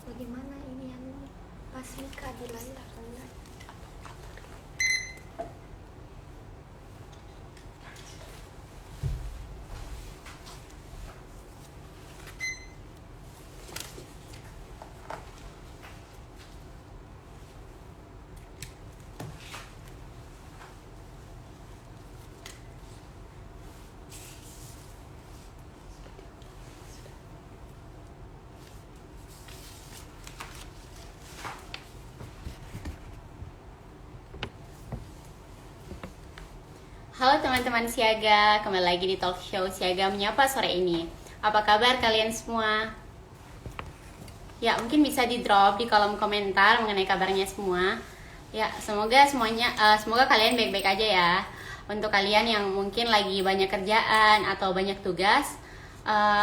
bagaimana ini yang pas nikah di layar enggak? Halo teman-teman Siaga, kembali lagi di talk show Siaga Menyapa sore ini. Apa kabar kalian semua? Ya, mungkin bisa di drop di kolom komentar mengenai kabarnya semua. Ya, semoga kalian baik-baik aja ya. Untuk kalian yang mungkin lagi banyak kerjaan atau banyak tugas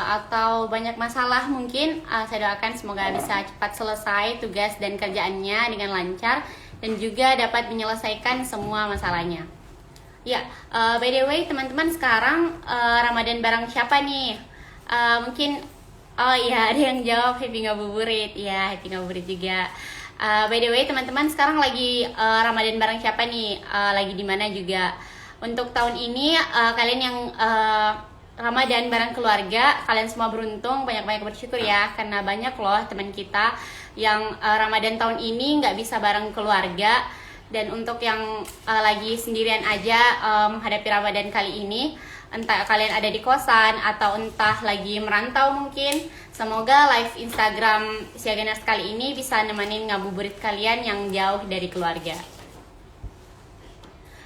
atau banyak masalah mungkin, saya doakan semoga bisa cepat selesai tugas dan kerjaannya dengan lancar dan juga dapat menyelesaikan semua masalahnya. Ya, by the way teman-teman, sekarang Ramadan bareng siapa nih? Mungkin, oh iya, ada yang jawab happy ngabuburit. Ya, happy ngabuburit juga. By the way teman-teman, sekarang lagi Ramadan bareng siapa nih? Lagi di mana juga? Untuk tahun ini kalian yang Ramadan bareng keluarga, kalian semua beruntung, banyak-banyak bersyukur ya, karena banyak loh teman kita yang Ramadan tahun ini nggak bisa bareng keluarga. Dan untuk yang lagi sendirian aja menghadapi Ramadan kali ini, entah kalian ada di kosan atau entah lagi merantau mungkin, semoga live Instagram Siaga Nurse kali ini bisa nemenin ngabuburit kalian yang jauh dari keluarga.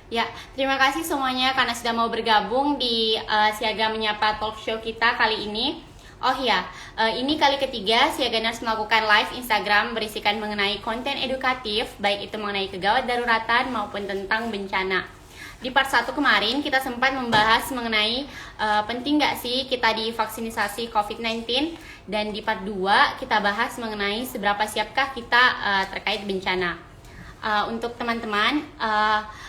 Ya, terima kasih semuanya karena sudah mau bergabung di Siaga Menyapa Talk Show kita kali ini. Oh ya, ini kali ketiga Siaga Nurse melakukan live Instagram berisikan mengenai konten edukatif, baik itu mengenai kegawat daruratan maupun tentang bencana. Di part 1 kemarin kita sempat membahas mengenai penting gak sih kita divaksinasi COVID-19, dan di part 2 kita bahas mengenai seberapa siapkah kita terkait bencana. Untuk teman-teman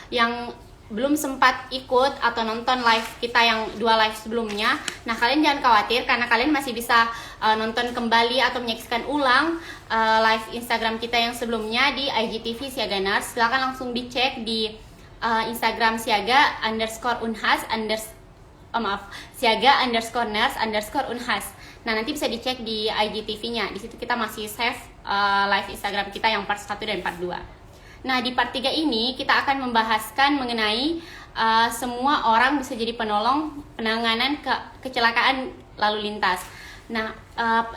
yang belum sempat ikut atau nonton live kita yang 2 live sebelumnya, nah kalian jangan khawatir karena kalian masih bisa nonton kembali atau menyaksikan ulang live Instagram kita yang sebelumnya di IGTV Siaga Nurse. Silahkan langsung dicek di Instagram Siaga_Unhas Siaga_Nurse_Unhas. Nah, nanti bisa dicek di IGTV-nya. Di situ kita masih save live Instagram kita yang part 1 dan part 2. Nah, di part 3 ini kita akan membahaskan mengenai semua orang bisa jadi penolong penanganan kecelakaan lalu lintas. Nah,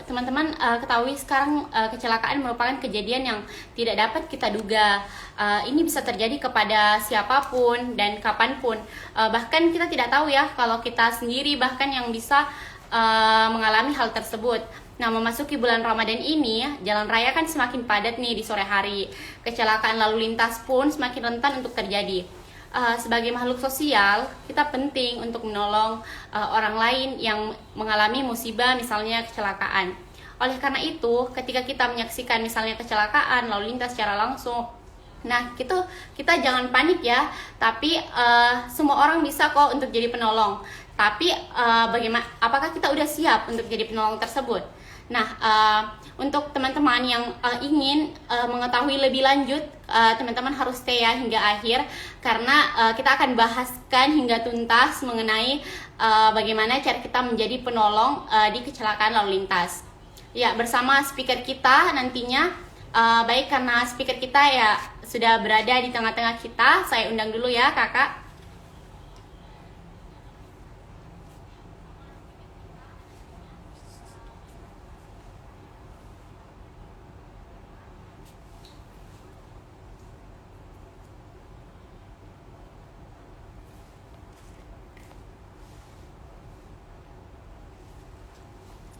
teman-teman ketahui sekarang kecelakaan merupakan kejadian yang tidak dapat kita duga. Ini bisa terjadi kepada siapapun dan kapanpun. Bahkan kita tidak tahu ya kalau kita sendiri bahkan yang bisa mengalami hal tersebut. Nah, memasuki bulan Ramadan ini, jalan raya kan semakin padat nih di sore hari. Kecelakaan lalu lintas pun semakin rentan untuk terjadi. Sebagai makhluk sosial, kita penting untuk menolong orang lain yang mengalami musibah, misalnya kecelakaan. Oleh karena itu, ketika kita menyaksikan misalnya kecelakaan lalu lintas secara langsung, nah kita jangan panik ya. Tapi semua orang bisa kok untuk jadi penolong. Tapi bagaimana? Apakah kita udah siap untuk jadi penolong tersebut? Nah, untuk teman-teman yang ingin mengetahui lebih lanjut, teman-teman harus stay ya hingga akhir, karena kita akan bahaskan hingga tuntas mengenai bagaimana cara kita menjadi penolong di kecelakaan lalu lintas. Ya, bersama speaker kita nantinya, baik karena speaker kita ya sudah berada di tengah-tengah kita, saya undang dulu ya kakak.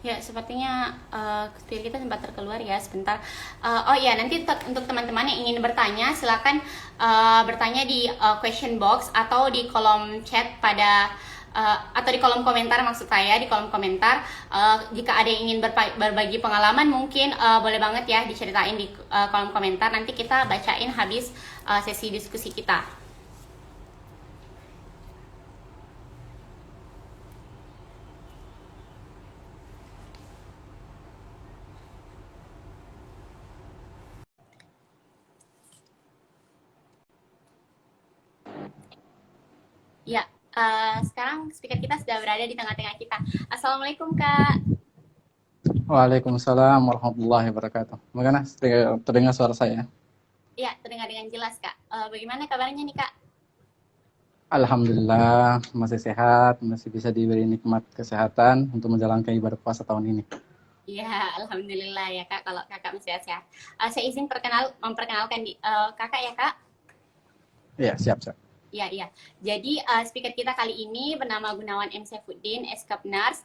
Ya, sepertinya speaker kita sempat terkeluar ya sebentar. Oh iya, nanti untuk teman-teman yang ingin bertanya, silakan bertanya di question box atau di kolom chat atau di kolom komentar, maksud saya di kolom komentar. Jika ada yang ingin berbagi pengalaman mungkin boleh banget ya diceritain di kolom komentar. Nanti kita bacain habis sesi diskusi kita. Ya, sekarang speaker kita sudah berada di tengah-tengah kita. Assalamualaikum Kak. Waalaikumsalam warahmatullahi wabarakatuh. Bagaimana terdengar suara saya? Ya, terdengar dengan jelas Kak. Bagaimana kabarnya nih Kak? Alhamdulillah masih sehat, masih bisa diberi nikmat kesehatan untuk menjalankan ibadah puasa tahun ini. Iya, alhamdulillah ya Kak. Kalau Kakak masih sehat. Saya izin memperkenalkan Kakak ya Kak. Iya, siap, siap. Iya, iya. Jadi speaker kita kali ini bernama Gunawan M. Saifuddin, Eskapnars.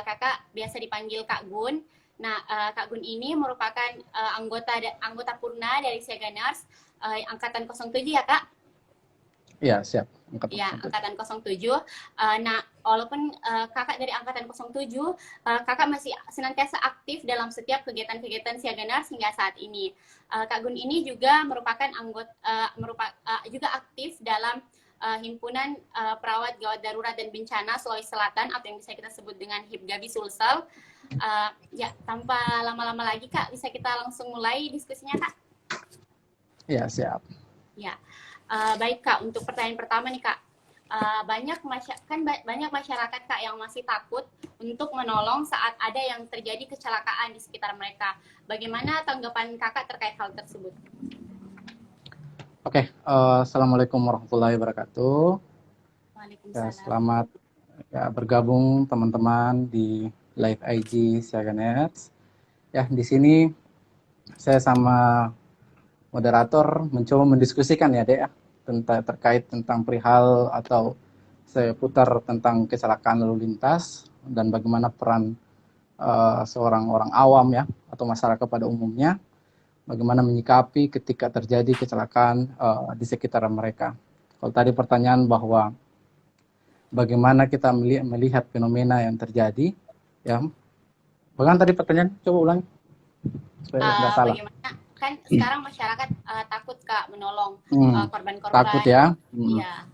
Kakak biasa dipanggil Kak Gun. Nah, Kak Gun ini merupakan anggota purna dari Siaga Nars angkatan 07 ya Kak? Iya, siap. Ya, angkatan 07. Nah, walaupun kakak dari angkatan 07, kakak masih senantiasa aktif dalam setiap kegiatan-kegiatan Siaga Nars hingga saat ini. Kak Gun ini juga merupakan juga aktif dalam himpunan perawat gawat darurat dan bencana Sulawesi Selatan atau yang bisa kita sebut dengan Hipgabi Sulsel. Ya, tanpa lama-lama lagi Kak, bisa kita langsung mulai diskusinya Kak? Iya, siap. Ya. Baik Kak, untuk pertanyaan pertama nih Kak, banyak masyarakat Kak yang masih takut untuk menolong saat ada yang terjadi kecelakaan di sekitar mereka. Bagaimana tanggapan Kakak terkait hal tersebut? Oke, Assalamualaikum warahmatullahi wabarakatuh. Ya, Waalaikumsalam. selamat bergabung teman-teman di Live IG Siaga Nets. Ya, di sini saya sama moderator mencoba mendiskusikan ya Dek, terkait tentang perihal atau seputar tentang kecelakaan lalu lintas dan bagaimana peran seorang orang awam ya atau masyarakat pada umumnya, bagaimana menyikapi ketika terjadi kecelakaan di sekitar mereka. Kalau tadi pertanyaan bahwa bagaimana kita melihat fenomena yang terjadi, ya, bagaimana tadi pertanyaan? Coba ulangi supaya nggak salah. Bagaimana kan sekarang masyarakat takut Kak menolong korban-korban. Takut ya. Iya.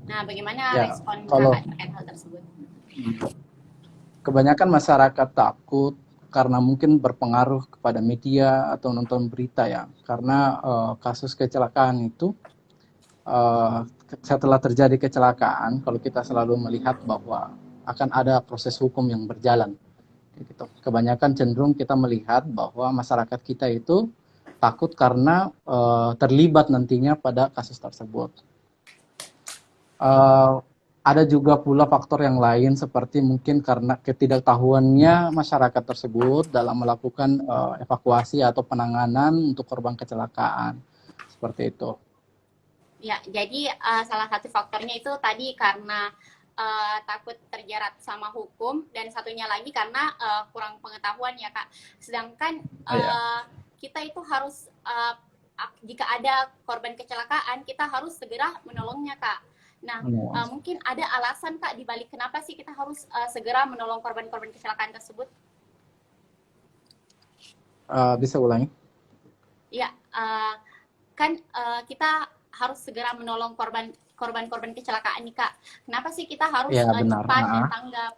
Nah, bagaimana respon kalau Kakak terkait hal tersebut? Kebanyakan masyarakat takut karena mungkin berpengaruh kepada media atau nonton berita ya. Karena kasus kecelakaan itu setelah terjadi kecelakaan, kalau kita selalu melihat bahwa akan ada proses hukum yang berjalan. Gitu. Kebanyakan cenderung kita melihat bahwa masyarakat kita itu takut karena terlibat nantinya pada kasus tersebut. Ada juga pula faktor yang lain seperti mungkin karena ketidaktahuannya masyarakat tersebut dalam melakukan evakuasi atau penanganan untuk korban kecelakaan. Seperti itu. Ya, jadi salah satu faktornya itu tadi karena takut terjerat sama hukum, dan satunya lagi karena kurang pengetahuan ya Kak. Sedangkan kita itu harus jika ada korban kecelakaan, kita harus segera menolongnya Kak. Nah, mungkin ada alasan Kak dibalik kenapa sih kita harus segera menolong korban-korban kecelakaan tersebut? Bisa ulangi? Ya, kan kita harus segera menolong korban-korban kecelakaan nih Kak. Kenapa sih kita harus cepat dan tanggap?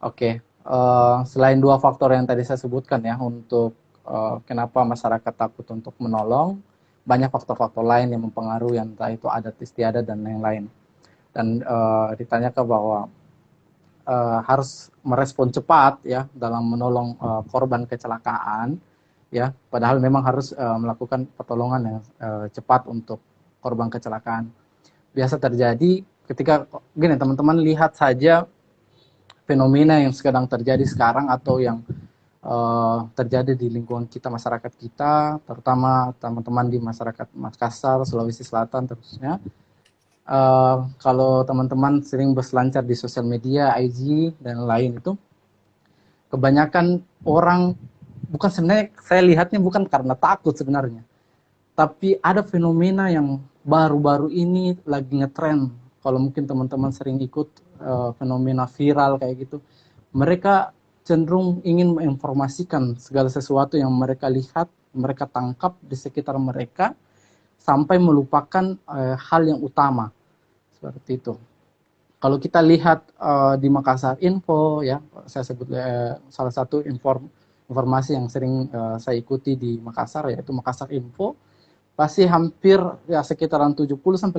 Oke, selain dua faktor yang tadi saya sebutkan ya untuk kenapa masyarakat takut untuk menolong, banyak faktor-faktor lain yang mempengaruhi, entah itu adat istiadat dan lain-lain. Dan ditanyakan bahwa harus merespon cepat ya dalam menolong korban kecelakaan. Ya, padahal memang harus melakukan pertolongan yang cepat untuk korban kecelakaan. Biasa terjadi ketika gini, teman-teman lihat saja fenomena yang sedang terjadi sekarang atau yang terjadi di lingkungan kita, masyarakat kita, terutama teman-teman di masyarakat Makassar, Sulawesi Selatan terusnya. Kalau teman-teman sering berselancar di sosial media, IG dan lain itu, kebanyakan orang bukan, sebenarnya saya lihatnya bukan karena takut sebenarnya, tapi ada fenomena yang baru-baru ini lagi ngetren. Kalau mungkin teman-teman sering ikut fenomena viral kayak gitu, mereka cenderung ingin menginformasikan segala sesuatu yang mereka lihat, mereka tangkap di sekitar mereka, sampai melupakan hal yang utama. Seperti itu. Kalau kita lihat di Makassar Info, ya, saya sebut salah satu informasi yang sering saya ikuti di Makassar, yaitu Makassar Info, pasti hampir ya sekitaran 70-80%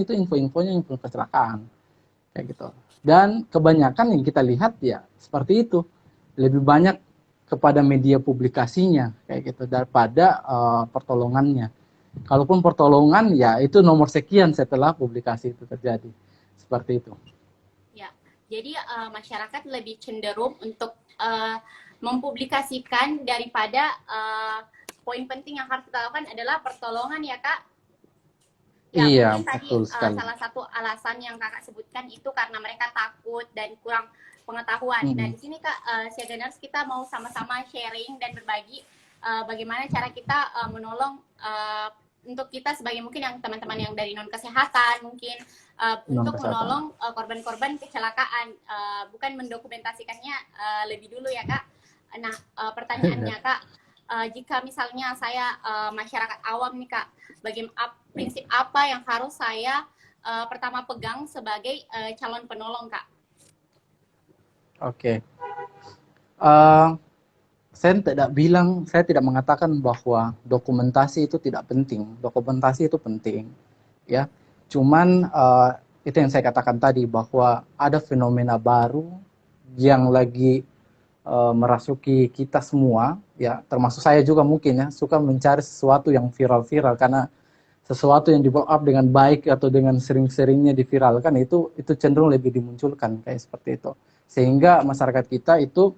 itu info-infonya info kecelakaan kayak gitu. Dan kebanyakan yang kita lihat ya seperti itu, lebih banyak kepada media publikasinya kayak gitu daripada pertolongannya. Kalaupun pertolongan ya itu nomor sekian setelah publikasi itu terjadi. Seperti itu. Ya, jadi masyarakat lebih cenderung untuk mempublikasikan daripada poin penting yang harus kita lakukan adalah pertolongan ya Kak. Ya, Iya, mungkin tadi betul sekali. salah satu alasan yang Kakak sebutkan itu karena mereka takut dan kurang pengetahuan. Nah, di sini Kak, Siaganers kita mau sama-sama sharing dan berbagi bagaimana cara kita menolong untuk kita sebagai mungkin yang teman-teman yang dari non kesehatan mungkin untuk menolong korban-korban kecelakaan, bukan mendokumentasikannya lebih dulu ya Kak. Nah, pertanyaannya Kak, jika misalnya saya masyarakat awam nih Kak, bagaimana prinsip apa yang harus saya pertama pegang sebagai calon penolong Kak? Oke. Saya tidak mengatakan bahwa dokumentasi itu tidak penting. Dokumentasi itu penting, ya. Cuman itu yang saya katakan tadi bahwa ada fenomena baru yang lagi merasuki kita semua, ya, termasuk saya juga mungkin ya, suka mencari sesuatu yang viral-viral karena sesuatu yang di-blow up dengan baik atau dengan sering-seringnya diviralkan itu cenderung lebih dimunculkan kayak seperti itu. Sehingga masyarakat kita itu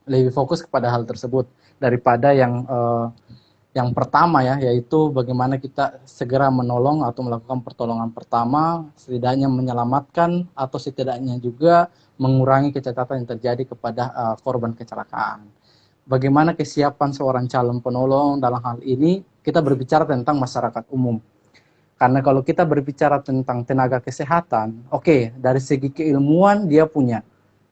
lebih fokus kepada hal tersebut daripada yang pertama ya, yaitu bagaimana kita segera menolong atau melakukan pertolongan pertama, setidaknya menyelamatkan atau setidaknya juga mengurangi kecacatan yang terjadi kepada korban kecelakaan. Bagaimana kesiapan seorang calon penolong dalam hal ini, kita berbicara tentang masyarakat umum. Karena kalau kita berbicara tentang tenaga kesehatan, oke, dari segi keilmuan dia punya,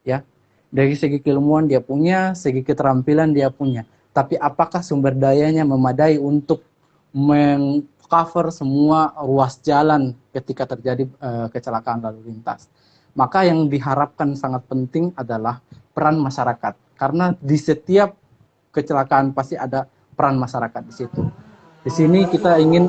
ya. Dari segi keilmuan dia punya, segi keterampilan dia punya. Tapi apakah sumber dayanya memadai untuk mengcover semua ruas jalan ketika terjadi kecelakaan lalu lintas? Maka yang diharapkan sangat penting adalah peran masyarakat. Karena di setiap kecelakaan pasti ada peran masyarakat di situ. Di sini kita ingin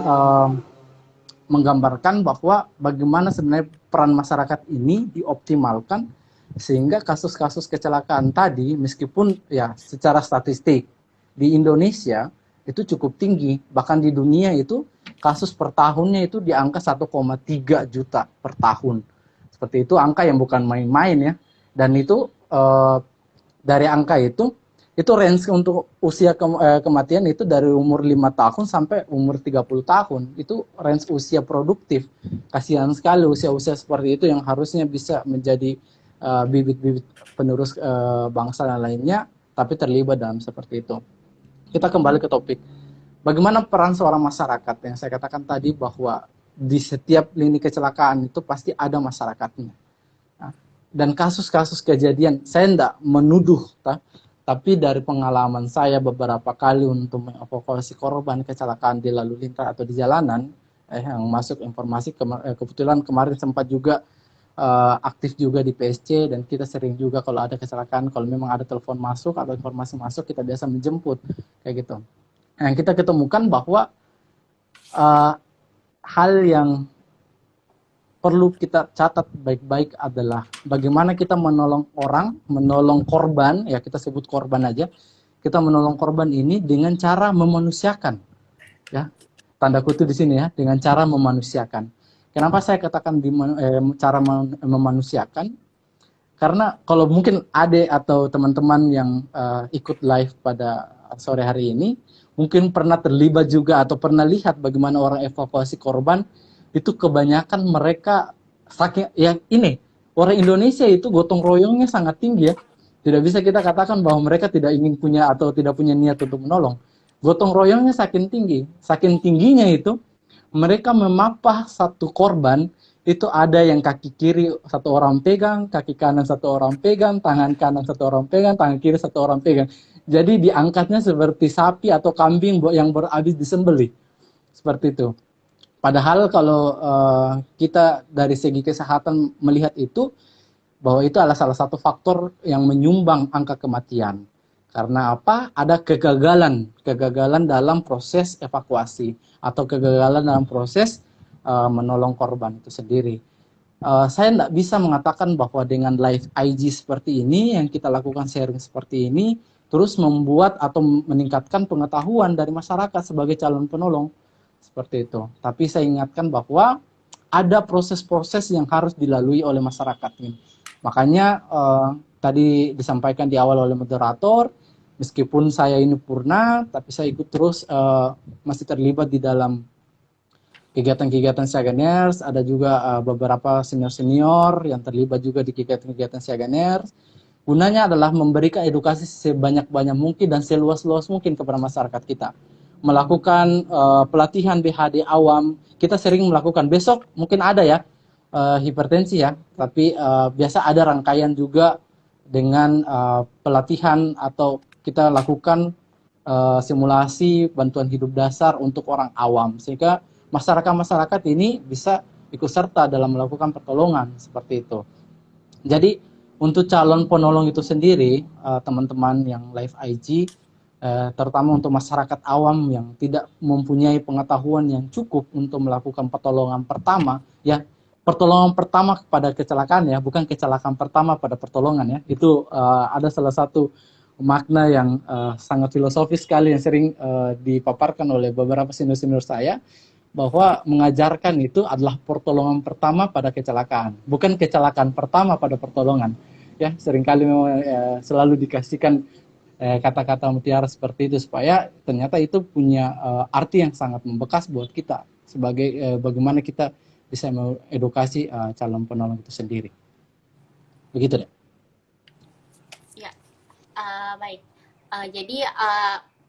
menggambarkan bahwa bagaimana sebenarnya peran masyarakat ini dioptimalkan sehingga kasus-kasus kecelakaan tadi, meskipun ya secara statistik di Indonesia itu cukup tinggi, bahkan di dunia itu kasus per tahunnya itu di angka 1,3 juta per tahun. Seperti itu, angka yang bukan main-main ya. Dan itu dari angka itu range untuk usia kematian itu dari umur 5 tahun sampai umur 30 tahun. Itu range usia produktif. Kasihan sekali usia-usia seperti itu yang harusnya bisa menjadi bibit-bibit penerus bangsa dan lainnya, tapi terlibat dalam seperti itu. Kita kembali ke topik. Bagaimana peran seorang masyarakat? Yang saya katakan tadi bahwa di setiap lini kecelakaan itu pasti ada masyarakatnya. Nah, dan kasus-kasus kejadian, saya tidak menuduh, tapi dari pengalaman saya beberapa kali untuk mengevakuasi korban kecelakaan di lalu lintas atau di jalanan, yang masuk informasi, kebetulan kemarin sempat juga aktif juga di PSC, dan kita sering juga kalau ada kecelakaan, kalau memang ada telepon masuk atau informasi masuk, kita biasa menjemput kayak gitu. Yang kita ketemukan bahwa hal yang perlu kita catat baik-baik adalah bagaimana kita menolong orang, menolong korban, ya kita sebut korban aja, kita menolong korban ini dengan cara memanusiakan, ya, tanda kutip di sini ya, dengan cara memanusiakan. Kenapa saya katakan cara memanusiakan? Karena kalau mungkin adik atau teman-teman yang ikut live pada sore hari ini, mungkin pernah terlibat juga atau pernah lihat bagaimana orang evakuasi korban, itu kebanyakan mereka saking yang ini, orang Indonesia itu gotong royongnya sangat tinggi ya. Tidak bisa kita katakan bahwa mereka tidak ingin punya atau tidak punya niat untuk menolong. Gotong royongnya saking tinggi, saking tingginya itu mereka memapah satu korban, itu ada yang kaki kiri satu orang pegang, kaki kanan satu orang pegang, tangan kanan satu orang pegang, tangan kiri satu orang pegang. Jadi diangkatnya seperti sapi atau kambing yang habis disembelih. Seperti itu. Padahal kalau kita dari segi kesehatan melihat itu, bahwa itu adalah salah satu faktor yang menyumbang angka kematian. Karena apa? Ada kegagalan dalam proses evakuasi atau kegagalan dalam proses menolong korban itu sendiri. Saya tidak bisa mengatakan bahwa dengan live IG seperti ini, yang kita lakukan sharing seperti ini, terus membuat atau meningkatkan pengetahuan dari masyarakat sebagai calon penolong, seperti itu. Tapi saya ingatkan bahwa ada proses-proses yang harus dilalui oleh masyarakat ini. Makanya tadi disampaikan di awal oleh moderator, meskipun saya ini purna, tapi saya ikut terus masih terlibat di dalam kegiatan-kegiatan Siaganers, ada juga beberapa senior-senior yang terlibat juga di kegiatan-kegiatan Siaganers. Gunanya adalah memberikan edukasi sebanyak-banyak mungkin dan seluas-luas mungkin kepada masyarakat kita. Melakukan pelatihan BHD awam, kita sering melakukan, besok mungkin ada ya, hipertensi ya, tapi biasa ada rangkaian juga dengan pelatihan atau kita lakukan simulasi bantuan hidup dasar untuk orang awam, sehingga masyarakat-masyarakat ini bisa ikut serta dalam melakukan pertolongan seperti itu. Jadi untuk calon penolong itu sendiri, teman-teman yang live IG, terutama untuk masyarakat awam yang tidak mempunyai pengetahuan yang cukup untuk melakukan pertolongan pertama, ya pertolongan pertama kepada kecelakaan ya, bukan kecelakaan pertama pada pertolongan ya. Itu ada salah satu makna yang sangat filosofis sekali yang sering dipaparkan oleh beberapa senior-senior saya, bahwa mengajarkan itu adalah pertolongan pertama pada kecelakaan, bukan kecelakaan pertama pada pertolongan. Ya, seringkali memang selalu dikasihkan kata-kata mutiara seperti itu supaya ternyata itu punya arti yang sangat membekas buat kita sebagai bagaimana kita bisa mengedukasi calon penolong itu sendiri. Begitu deh. Ya, baik. Jadi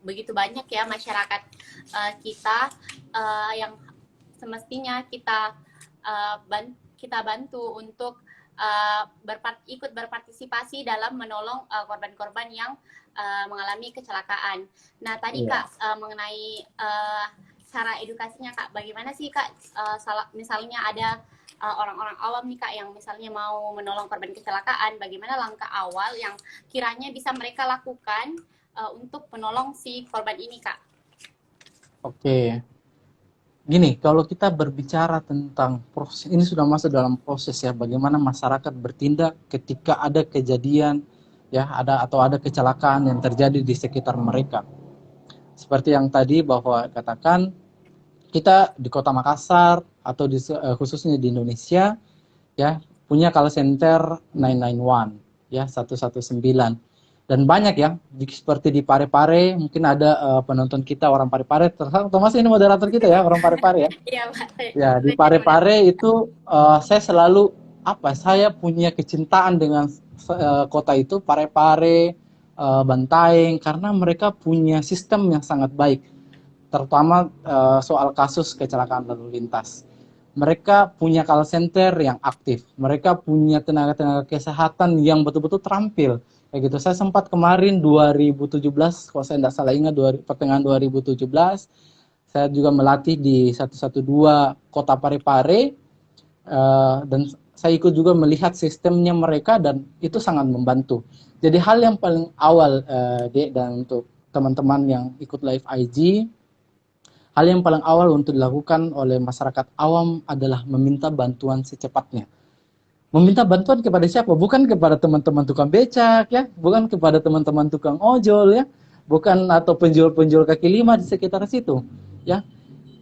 begitu banyak ya masyarakat kita yang semestinya kita bantu untuk ikut berpartisipasi dalam menolong korban-korban yang mengalami kecelakaan. Nah tadi Kak mengenai cara edukasinya Kak, bagaimana sih Kak misalnya ada orang-orang awam nih Kak yang misalnya mau menolong korban kecelakaan, bagaimana langkah awal yang kiranya bisa mereka lakukan untuk menolong si korban ini Kak? Oke. Gini, kalau kita berbicara tentang proses, ini sudah masuk dalam proses ya, bagaimana masyarakat bertindak ketika ada kejadian ya, ada kecelakaan yang terjadi di sekitar mereka. Seperti yang tadi bahwa katakan kita di Kota Makassar atau khususnya di Indonesia ya, punya call center 991 ya, 119. Dan banyak ya, seperti di Parepare, mungkin ada penonton kita orang Parepare, termasuk ini moderator kita ya, orang Parepare ya. Iya Pak. Ya, di Parepare itu saya selalu saya punya kecintaan dengan kota itu, Parepare, Bantaeng, karena mereka punya sistem yang sangat baik, terutama soal kasus kecelakaan lalu lintas. Mereka punya call center yang aktif, mereka punya tenaga-tenaga kesehatan yang betul-betul terampil. Kayak gitu. Saya sempat kemarin 2017, kalau saya tidak salah ingat, pertengahan 2017, saya juga melatih di 112 Kota Parepare, dan saya ikut juga melihat sistemnya mereka dan itu sangat membantu. Jadi hal yang paling awal, dan untuk teman-teman yang ikut live IG, hal yang paling awal untuk dilakukan oleh masyarakat awam adalah meminta bantuan secepatnya. Meminta bantuan kepada siapa? Bukan kepada teman-teman tukang becak ya, bukan kepada teman-teman tukang ojol ya, bukan atau penjual-penjual kaki lima di sekitar situ ya.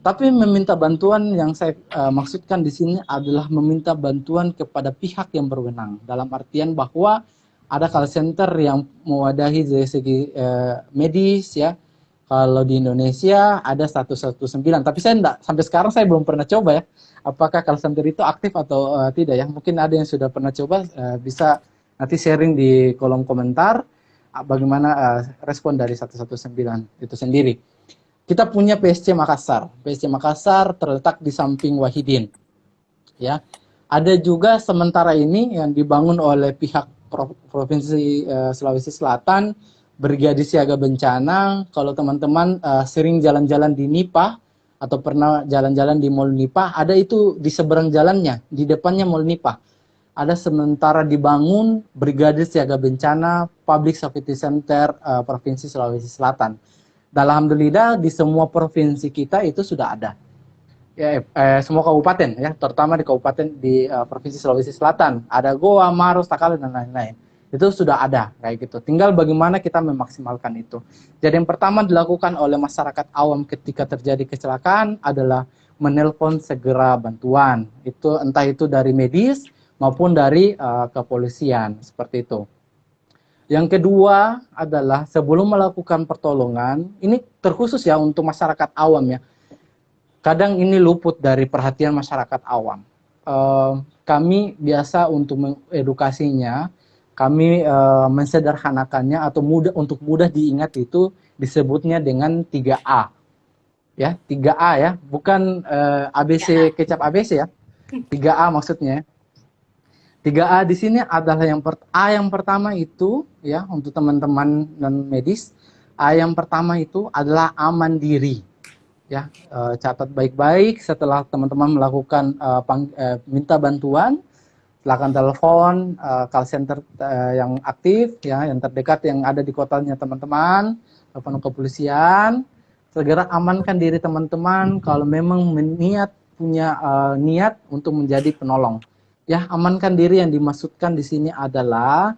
Tapi meminta bantuan yang saya maksudkan di sini adalah meminta bantuan kepada pihak yang berwenang, dalam artian bahwa ada call center yang mewadahi dari segi medis ya. Kalau di Indonesia ada 119, tapi saya enggak, sampai sekarang saya belum pernah coba ya, apakah call center itu aktif atau tidak ya. Mungkin ada yang sudah pernah coba, bisa nanti sharing di kolom komentar bagaimana respon dari 119 itu sendiri. Kita punya PSC Makassar. PSC Makassar terletak di samping Wahidin. Ya. Ada juga sementara ini yang dibangun oleh pihak Provinsi Sulawesi Selatan, Brigade Siaga Bencana. Kalau teman-teman sering jalan-jalan di Nipah atau pernah jalan-jalan di Mall Nipah, ada itu di seberang jalannya, di depannya Mall Nipah. ada sementara dibangun Brigade Siaga Bencana Public Safety Center Provinsi Sulawesi Selatan. Dan alhamdulillah di semua provinsi kita itu sudah ada. Ya, semua kabupaten ya, terutama di kabupaten di Provinsi Sulawesi Selatan, ada Goa, Maros, Takale dan lain-lain. Itu sudah ada kayak gitu. Tinggal bagaimana kita memaksimalkan itu. Jadi yang pertama dilakukan oleh masyarakat awam ketika terjadi kecelakaan adalah menelpon segera bantuan. Itu entah itu dari medis maupun dari kepolisian seperti itu. Yang kedua adalah sebelum melakukan pertolongan, ini terkhusus ya untuk masyarakat awam ya. Kadang ini luput dari perhatian masyarakat awam. Kami biasa untuk mengedukasinya, kami mensederhanakannya atau untuk mudah diingat itu disebutnya dengan 3A. Ya, 3A ya, bukan ABC kecap ABC ya. 3A maksudnya. 3A di sini adalah yang pertama itu ya untuk teman-teman non medis. A yang pertama itu adalah aman diri. Ya, catat baik-baik setelah teman-teman melakukan minta bantuan, silakan telepon call center yang aktif ya, yang terdekat yang ada di kotanya teman-teman, telepon kepolisian, segera amankan diri teman-teman kalau memang punya niat untuk menjadi penolong. Ya, amankan diri yang dimaksudkan di sini adalah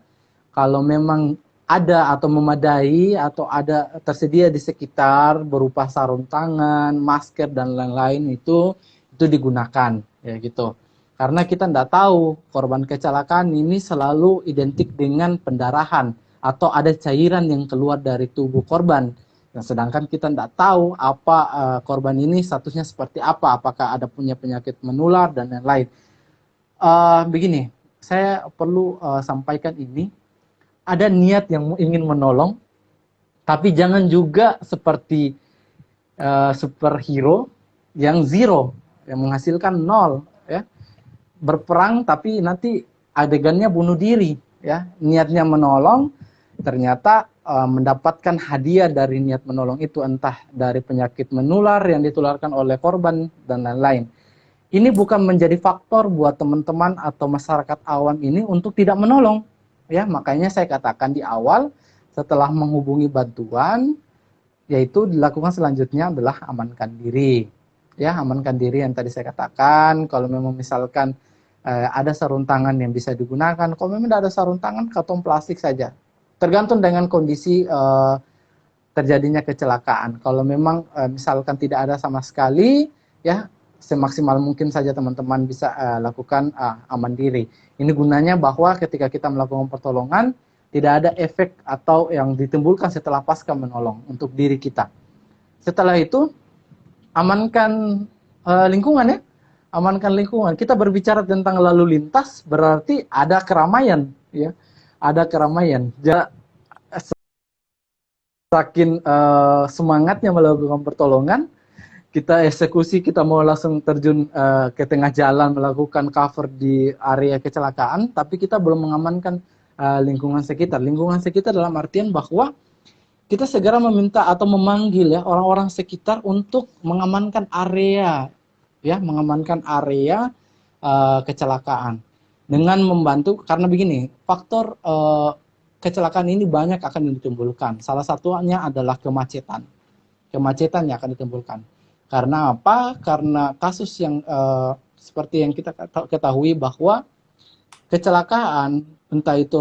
kalau memang ada atau memadai atau ada tersedia di sekitar berupa sarung tangan, masker dan lain-lain itu digunakan ya gitu. Karena kita tidak tahu korban kecelakaan ini selalu identik dengan pendarahan atau ada cairan yang keluar dari tubuh korban. Nah, sedangkan kita tidak tahu apa korban ini statusnya seperti apa, apakah ada punya penyakit menular dan lain-lain. Begini, saya perlu sampaikan ini, ada niat yang ingin menolong, tapi jangan juga seperti superhero yang zero, yang menghasilkan nol, ya. Berperang tapi nanti adegannya bunuh diri, ya. Niatnya menolong, ternyata mendapatkan hadiah dari niat menolong itu, entah dari penyakit menular yang ditularkan oleh korban dan lain-lain. Ini bukan menjadi faktor buat teman-teman atau masyarakat awam ini untuk tidak menolong. Ya, makanya saya katakan di awal, setelah menghubungi bantuan, yaitu dilakukan selanjutnya adalah amankan diri. Ya, amankan diri yang tadi saya katakan. Kalau memang misalkan ada sarung tangan yang bisa digunakan, kalau memang tidak ada sarung tangan, kantong plastik saja. Tergantung dengan kondisi terjadinya kecelakaan. Kalau memang misalkan tidak ada sama sekali, ya semaksimal mungkin saja teman-teman bisa lakukan aman diri. Ini gunanya bahwa ketika kita melakukan pertolongan, tidak ada efek atau yang ditimbulkan setelah pasca menolong untuk diri kita. Setelah itu, amankan lingkungan ya. Amankan lingkungan. Kita berbicara tentang lalu lintas, berarti ada keramaian. Ya. Ada keramaian. Saking semangatnya melakukan pertolongan, kita eksekusi, kita mau langsung terjun ke tengah jalan melakukan cover di area kecelakaan, tapi kita belum mengamankan lingkungan sekitar. Lingkungan sekitar dalam artian bahwa kita segera meminta atau memanggil ya orang-orang sekitar untuk mengamankan area, ya mengamankan area kecelakaan dengan membantu. Karena begini, faktor kecelakaan ini banyak akan ditimbulkan. Salah satunya adalah kemacetan. Kemacetan yang akan ditimbulkan. Karena apa? Karena kasus yang seperti yang kita ketahui bahwa kecelakaan, entah itu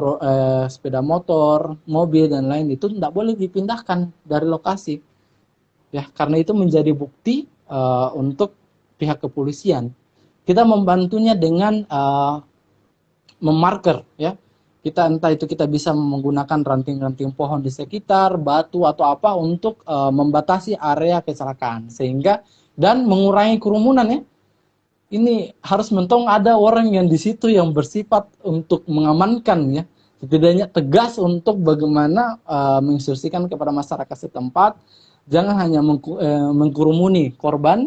sepeda motor, mobil, dan lain itu tidak boleh dipindahkan dari lokasi. Ya, karena itu menjadi bukti untuk pihak kepolisian. Kita membantunya dengan memarker, ya. Kita entah itu kita bisa menggunakan ranting-ranting pohon di sekitar, batu atau apa untuk membatasi area kecelakaan sehingga dan mengurangi kerumunan ya. Ini harus mentong ada orang yang di situ yang bersifat untuk mengamankan ya. Setidaknya tegas untuk bagaimana menginstruksikan kepada masyarakat setempat jangan hanya mengkerumuni korban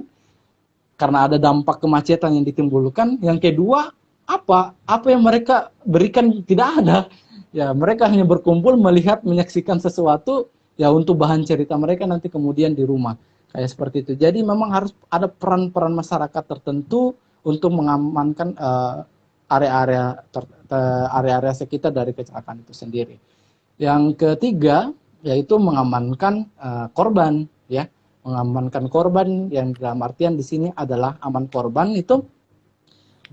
karena ada dampak kemacetan yang ditimbulkan. Yang kedua, apa yang mereka berikan tidak ada. Ya, mereka hanya berkumpul melihat menyaksikan sesuatu ya untuk bahan cerita mereka nanti kemudian di rumah. Kayak seperti itu. Jadi memang harus ada peran-peran masyarakat tertentu untuk mengamankan area-area sekitar dari kecelakaan itu sendiri. Yang ketiga yaitu mengamankan korban, ya, mengamankan korban yang dalam artian di sini adalah aman korban itu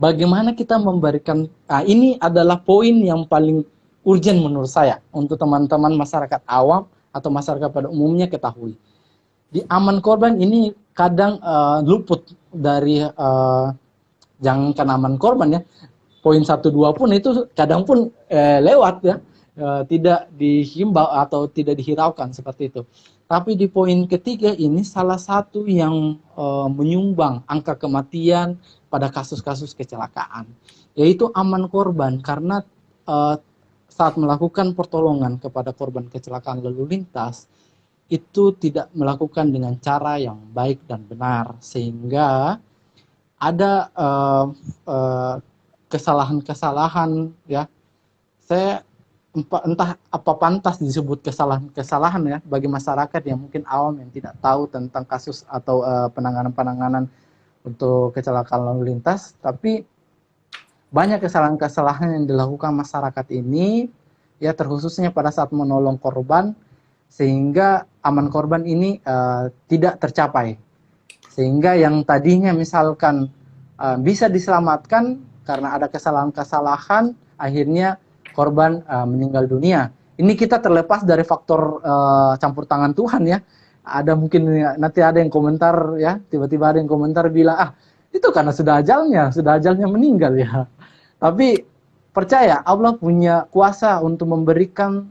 bagaimana kita memberikan, ini adalah poin yang paling urgent menurut saya untuk teman-teman masyarakat awam atau masyarakat pada umumnya ketahui. Di aman korban ini kadang luput dari jangankan aman korban ya, poin 1-2 pun itu kadang pun lewat ya, tidak dihimbau atau tidak dihiraukan seperti itu. Tapi di poin ketiga ini salah satu yang menyumbang angka kematian pada kasus-kasus kecelakaan, yaitu aman korban, karena saat melakukan pertolongan kepada korban kecelakaan lalu lintas itu tidak melakukan dengan cara yang baik dan benar, sehingga ada kesalahan-kesalahan ya. Saya entah apa pantas disebut kesalahan-kesalahan ya bagi masyarakat yang mungkin awam yang tidak tahu tentang kasus atau penanganan-penanganan untuk kecelakaan lalu lintas, tapi banyak kesalahan-kesalahan yang dilakukan masyarakat ini ya, terkhususnya pada saat menolong korban, sehingga aman korban ini tidak tercapai, sehingga yang tadinya misalkan bisa diselamatkan karena ada kesalahan-kesalahan, akhirnya korban meninggal dunia. Ini kita terlepas dari faktor campur tangan Tuhan ya. Ada mungkin nanti ada yang komentar ya, tiba-tiba ada yang komentar bilang itu karena sudah ajalnya meninggal ya. Tapi percaya Allah punya kuasa untuk memberikan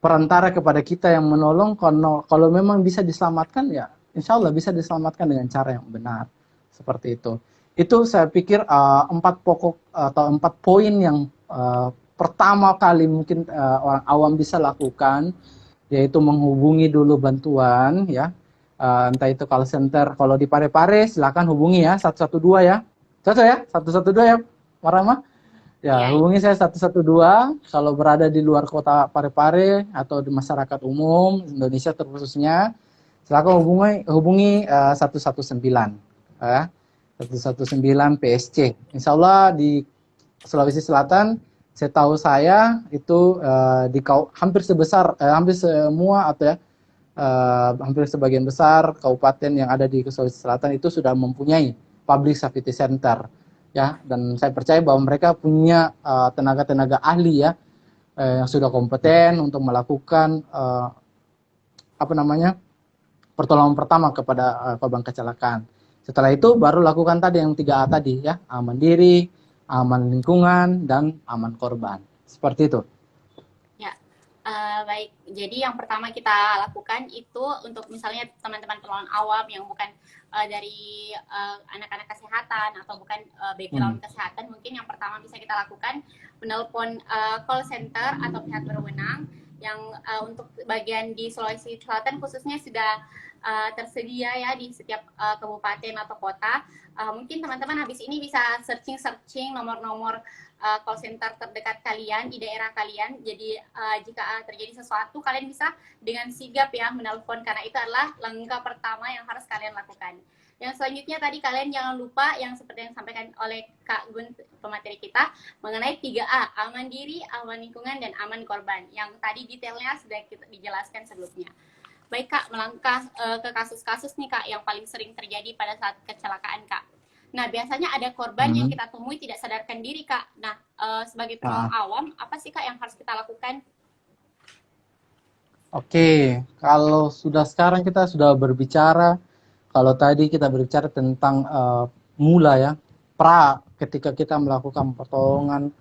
perantara kepada kita yang menolong. Kalau memang bisa diselamatkan ya, insya Allah bisa diselamatkan dengan cara yang benar seperti itu. Itu saya pikir 4 pokok atau 4 poin yang pertama kali mungkin orang awam bisa lakukan, yaitu menghubungi dulu bantuan ya, entah itu call center. Kalau di Parepare silakan hubungi ya 112 ya. Cocok ya 112 ya Marama ya, hubungi saya 112 kalau berada di luar kota Parepare atau di masyarakat umum Indonesia terkhususnya, silakan hubungi 119 ya, 119 PSC. Insya Allah di Sulawesi Selatan saya itu hampir semua atau ya hampir sebagian besar kabupaten yang ada di Sulawesi Selatan itu sudah mempunyai Public Safety Center ya, dan saya percaya bahwa mereka punya tenaga-tenaga ahli ya yang sudah kompeten untuk melakukan pertolongan pertama kepada korban kecelakaan. Setelah itu baru lakukan tadi yang 3A tadi ya, aman diri, aman lingkungan, dan aman korban. Seperti itu. Ya, baik. Jadi yang pertama kita lakukan itu untuk misalnya teman-teman penolong awam yang bukan dari anak-anak kesehatan atau bukan background kesehatan, mungkin yang pertama bisa kita lakukan menelpon call center atau pihak berwenang yang untuk bagian di Sulawesi Selatan khususnya sudah tersedia ya di setiap kabupaten atau kota. Mungkin teman-teman habis ini bisa searching nomor-nomor call center terdekat kalian di daerah kalian. Jadi jika terjadi sesuatu kalian bisa dengan sigap ya menelpon, karena itu adalah langkah pertama yang harus kalian lakukan. Yang selanjutnya tadi kalian jangan lupa yang seperti yang disampaikan oleh Kak Gun pemateri kita mengenai 3A, aman diri, aman lingkungan, dan aman korban. Yang tadi detailnya sudah kita dijelaskan sebelumnya. Baik Kak, melangkah ke kasus-kasus nih Kak yang paling sering terjadi pada saat kecelakaan Kak. Nah biasanya ada korban yang kita temui tidak sadarkan diri Kak. Nah sebagai penolong awam, apa sih Kak yang harus kita lakukan? Oke, kalau sekarang kita sudah berbicara, kalau tadi kita berbicara tentang mula ya, ketika kita melakukan pertolongan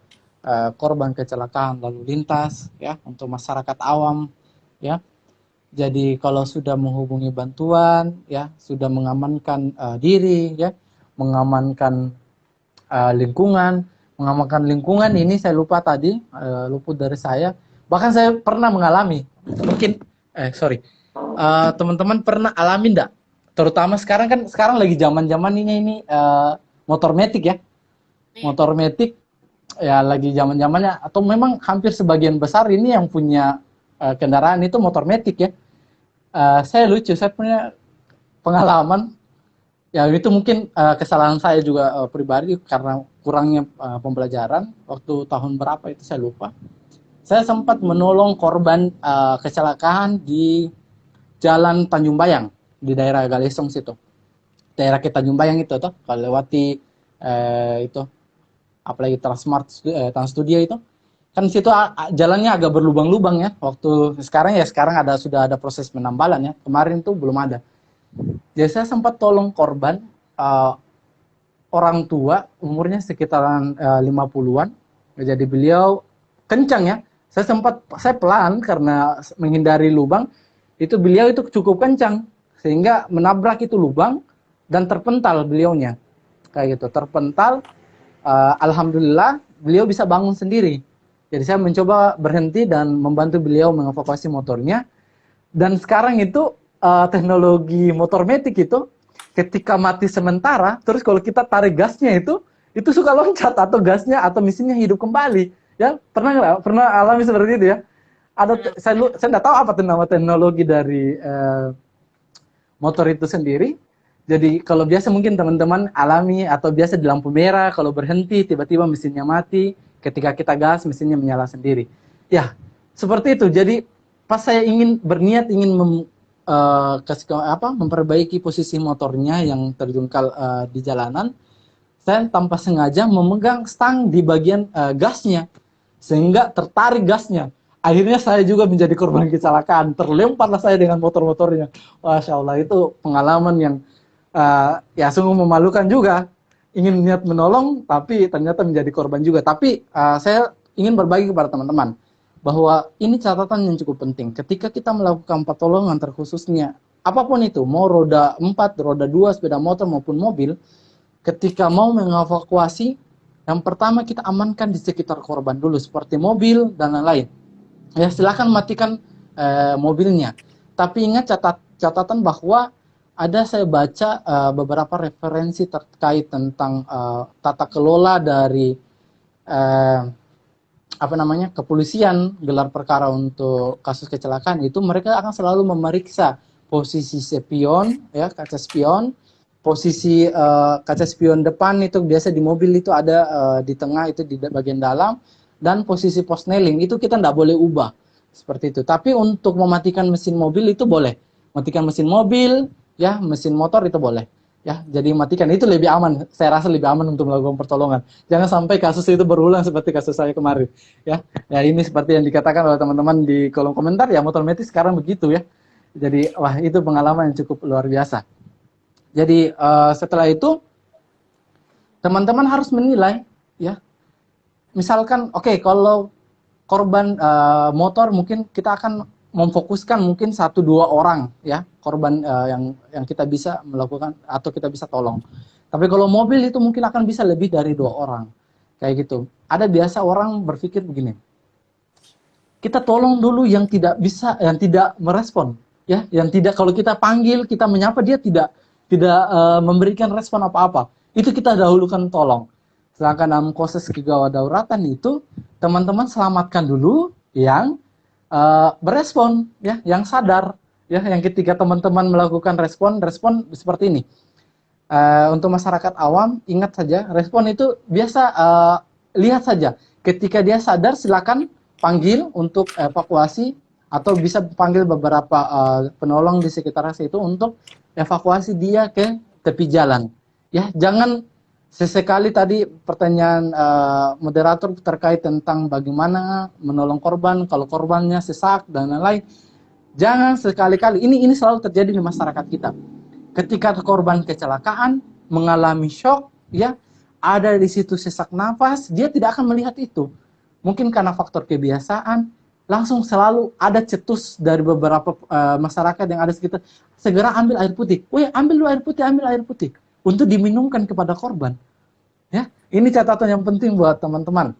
korban kecelakaan lalu lintas ya untuk masyarakat awam ya. Jadi kalau sudah menghubungi bantuan ya, sudah mengamankan diri ya, mengamankan lingkungan. Mengamankan lingkungan ini saya lupa tadi, luput dari saya. Bahkan saya pernah mengalami, mungkin teman-teman pernah alami enggak? Terutama sekarang lagi zaman-zamannya ini motor metik ya. Motor metik ya lagi zaman-zamannya, atau memang hampir sebagian besar ini yang punya kendaraan itu motor metik ya. Saya lucu, saya punya pengalaman Ya itu mungkin kesalahan saya juga pribadi karena kurangnya pembelajaran. Waktu tahun berapa itu saya lupa. Saya sempat menolong korban kecelakaan di Jalan Tanjung Bayang di daerah Galesong situ. Daerah ke Tanjung Bayang itu tuh, kalau lewati itu apalagi Trans Studio itu. Kan situ jalannya agak berlubang-lubang ya. Waktu sekarang sudah ada proses penambalan ya. Kemarin tuh belum ada. Jadi saya sempat tolong korban orang tua umurnya sekitaran 50-an. Jadi beliau kencang ya. Saya pelan karena menghindari lubang. Itu beliau itu cukup kencang sehingga menabrak itu lubang dan terpental beliaunya. Kayak gitu, terpental. Alhamdulillah beliau bisa bangun sendiri. Jadi saya mencoba berhenti dan membantu beliau mengevakuasi motornya. Dan sekarang itu teknologi motor metik itu ketika mati sementara, terus kalau kita tarik gasnya itu suka loncat atau gasnya atau mesinnya hidup kembali. Ya pernah nggak? Pernah alami seperti itu ya? Saya nggak tahu apa nama teknologi dari motor itu sendiri. Jadi kalau biasa mungkin teman-teman alami atau biasa di lampu merah kalau berhenti tiba-tiba mesinnya mati, ketika kita gas mesinnya menyala sendiri. Ya seperti itu. Jadi pas saya berniat ingin memperbaiki posisi motornya yang terjungkal di jalanan, saya tanpa sengaja memegang stang di bagian gasnya sehingga tertarik gasnya. Akhirnya saya juga menjadi korban kecelakaan. Terlemparlah saya dengan motor-motornya. Masya Allah, itu pengalaman yang ya sungguh memalukan juga. Ingin niat menolong, tapi ternyata menjadi korban juga. Tapi saya ingin berbagi kepada teman-teman bahwa ini catatan yang cukup penting. Ketika kita melakukan pertolongan terkhususnya, apapun itu, mau roda 4, roda 2, sepeda motor maupun mobil, ketika mau mengevakuasi, yang pertama kita amankan di sekitar korban dulu, seperti mobil dan lain-lain. Ya silakan matikan mobilnya. Tapi ingat catatan bahwa saya baca beberapa referensi terkait tentang tata kelola dari kepolisian gelar perkara untuk kasus kecelakaan itu, mereka akan selalu memeriksa posisi spion, ya kaca spion, posisi kaca spion depan itu biasa di mobil itu ada di tengah itu di bagian dalam, dan posisi posneling itu kita tidak boleh ubah seperti itu. Tapi untuk mematikan mesin mobil itu boleh, matikan mesin mobil, ya mesin motor itu boleh. Ya, jadi matikan itu lebih aman. Saya rasa lebih aman untuk melakukan pertolongan. Jangan sampai kasus itu berulang seperti kasus saya kemarin. Ya, ini seperti yang dikatakan oleh teman-teman di kolom komentar ya, motor metik sekarang begitu ya. Jadi wah itu pengalaman yang cukup luar biasa. Jadi setelah itu teman-teman harus menilai ya. Misalkan oke, kalau korban motor mungkin kita akan memfokuskan mungkin 1-2 orang ya korban yang kita bisa melakukan atau kita bisa tolong. Tapi kalau mobil itu mungkin akan bisa lebih dari 2 orang kayak gitu. Ada biasa orang berpikir begini, kita tolong dulu yang tidak bisa, yang tidak merespon ya, yang tidak, kalau kita panggil kita menyapa dia tidak memberikan respon apa-apa, itu kita dahulukan tolong. Sedangkan dalam proses kegawat dauratan itu teman-teman selamatkan dulu yang berespon ya, yang sadar ya, yang ketika teman-teman melakukan respon seperti ini. Untuk masyarakat awam ingat saja, respon itu biasa lihat saja. Ketika dia sadar silakan panggil untuk evakuasi atau bisa panggil beberapa penolong di sekitar situ untuk evakuasi dia ke tepi jalan. Ya, jangan sesekali tadi pertanyaan moderator terkait tentang bagaimana menolong korban kalau korbannya sesak dan lain-lain. Jangan sekali-kali, ini selalu terjadi di masyarakat kita. Ketika korban kecelakaan mengalami shock, ya ada di situ sesak nafas, dia tidak akan melihat itu. Mungkin karena faktor kebiasaan, langsung selalu ada cetus dari beberapa masyarakat yang ada sekitar, segera ambil air putih. Wih, ambil air putih untuk diminumkan kepada korban. Ya, ini catatan yang penting buat teman-teman.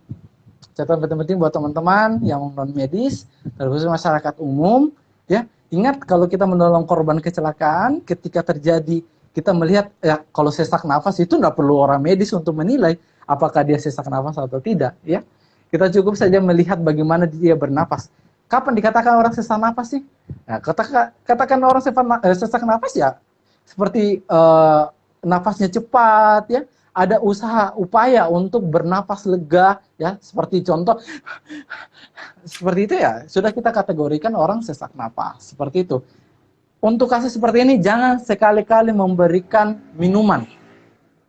Catatan penting buat teman-teman yang non medis, terkhusus masyarakat umum. Ya, ingat kalau kita menolong korban kecelakaan, ketika terjadi kita melihat ya kalau sesak nafas itu tidak perlu orang medis untuk menilai apakah dia sesak nafas atau tidak. Ya, kita cukup saja melihat bagaimana dia bernapas. Kapan dikatakan orang sesak nafas sih? Nah, katakan orang sesak nafas ya seperti nafasnya cepat ya, ada usaha upaya untuk bernapas lega ya, seperti contoh seperti itu ya, sudah kita kategorikan orang sesak napas seperti itu. Untuk kasus seperti ini jangan sekali-kali memberikan minuman.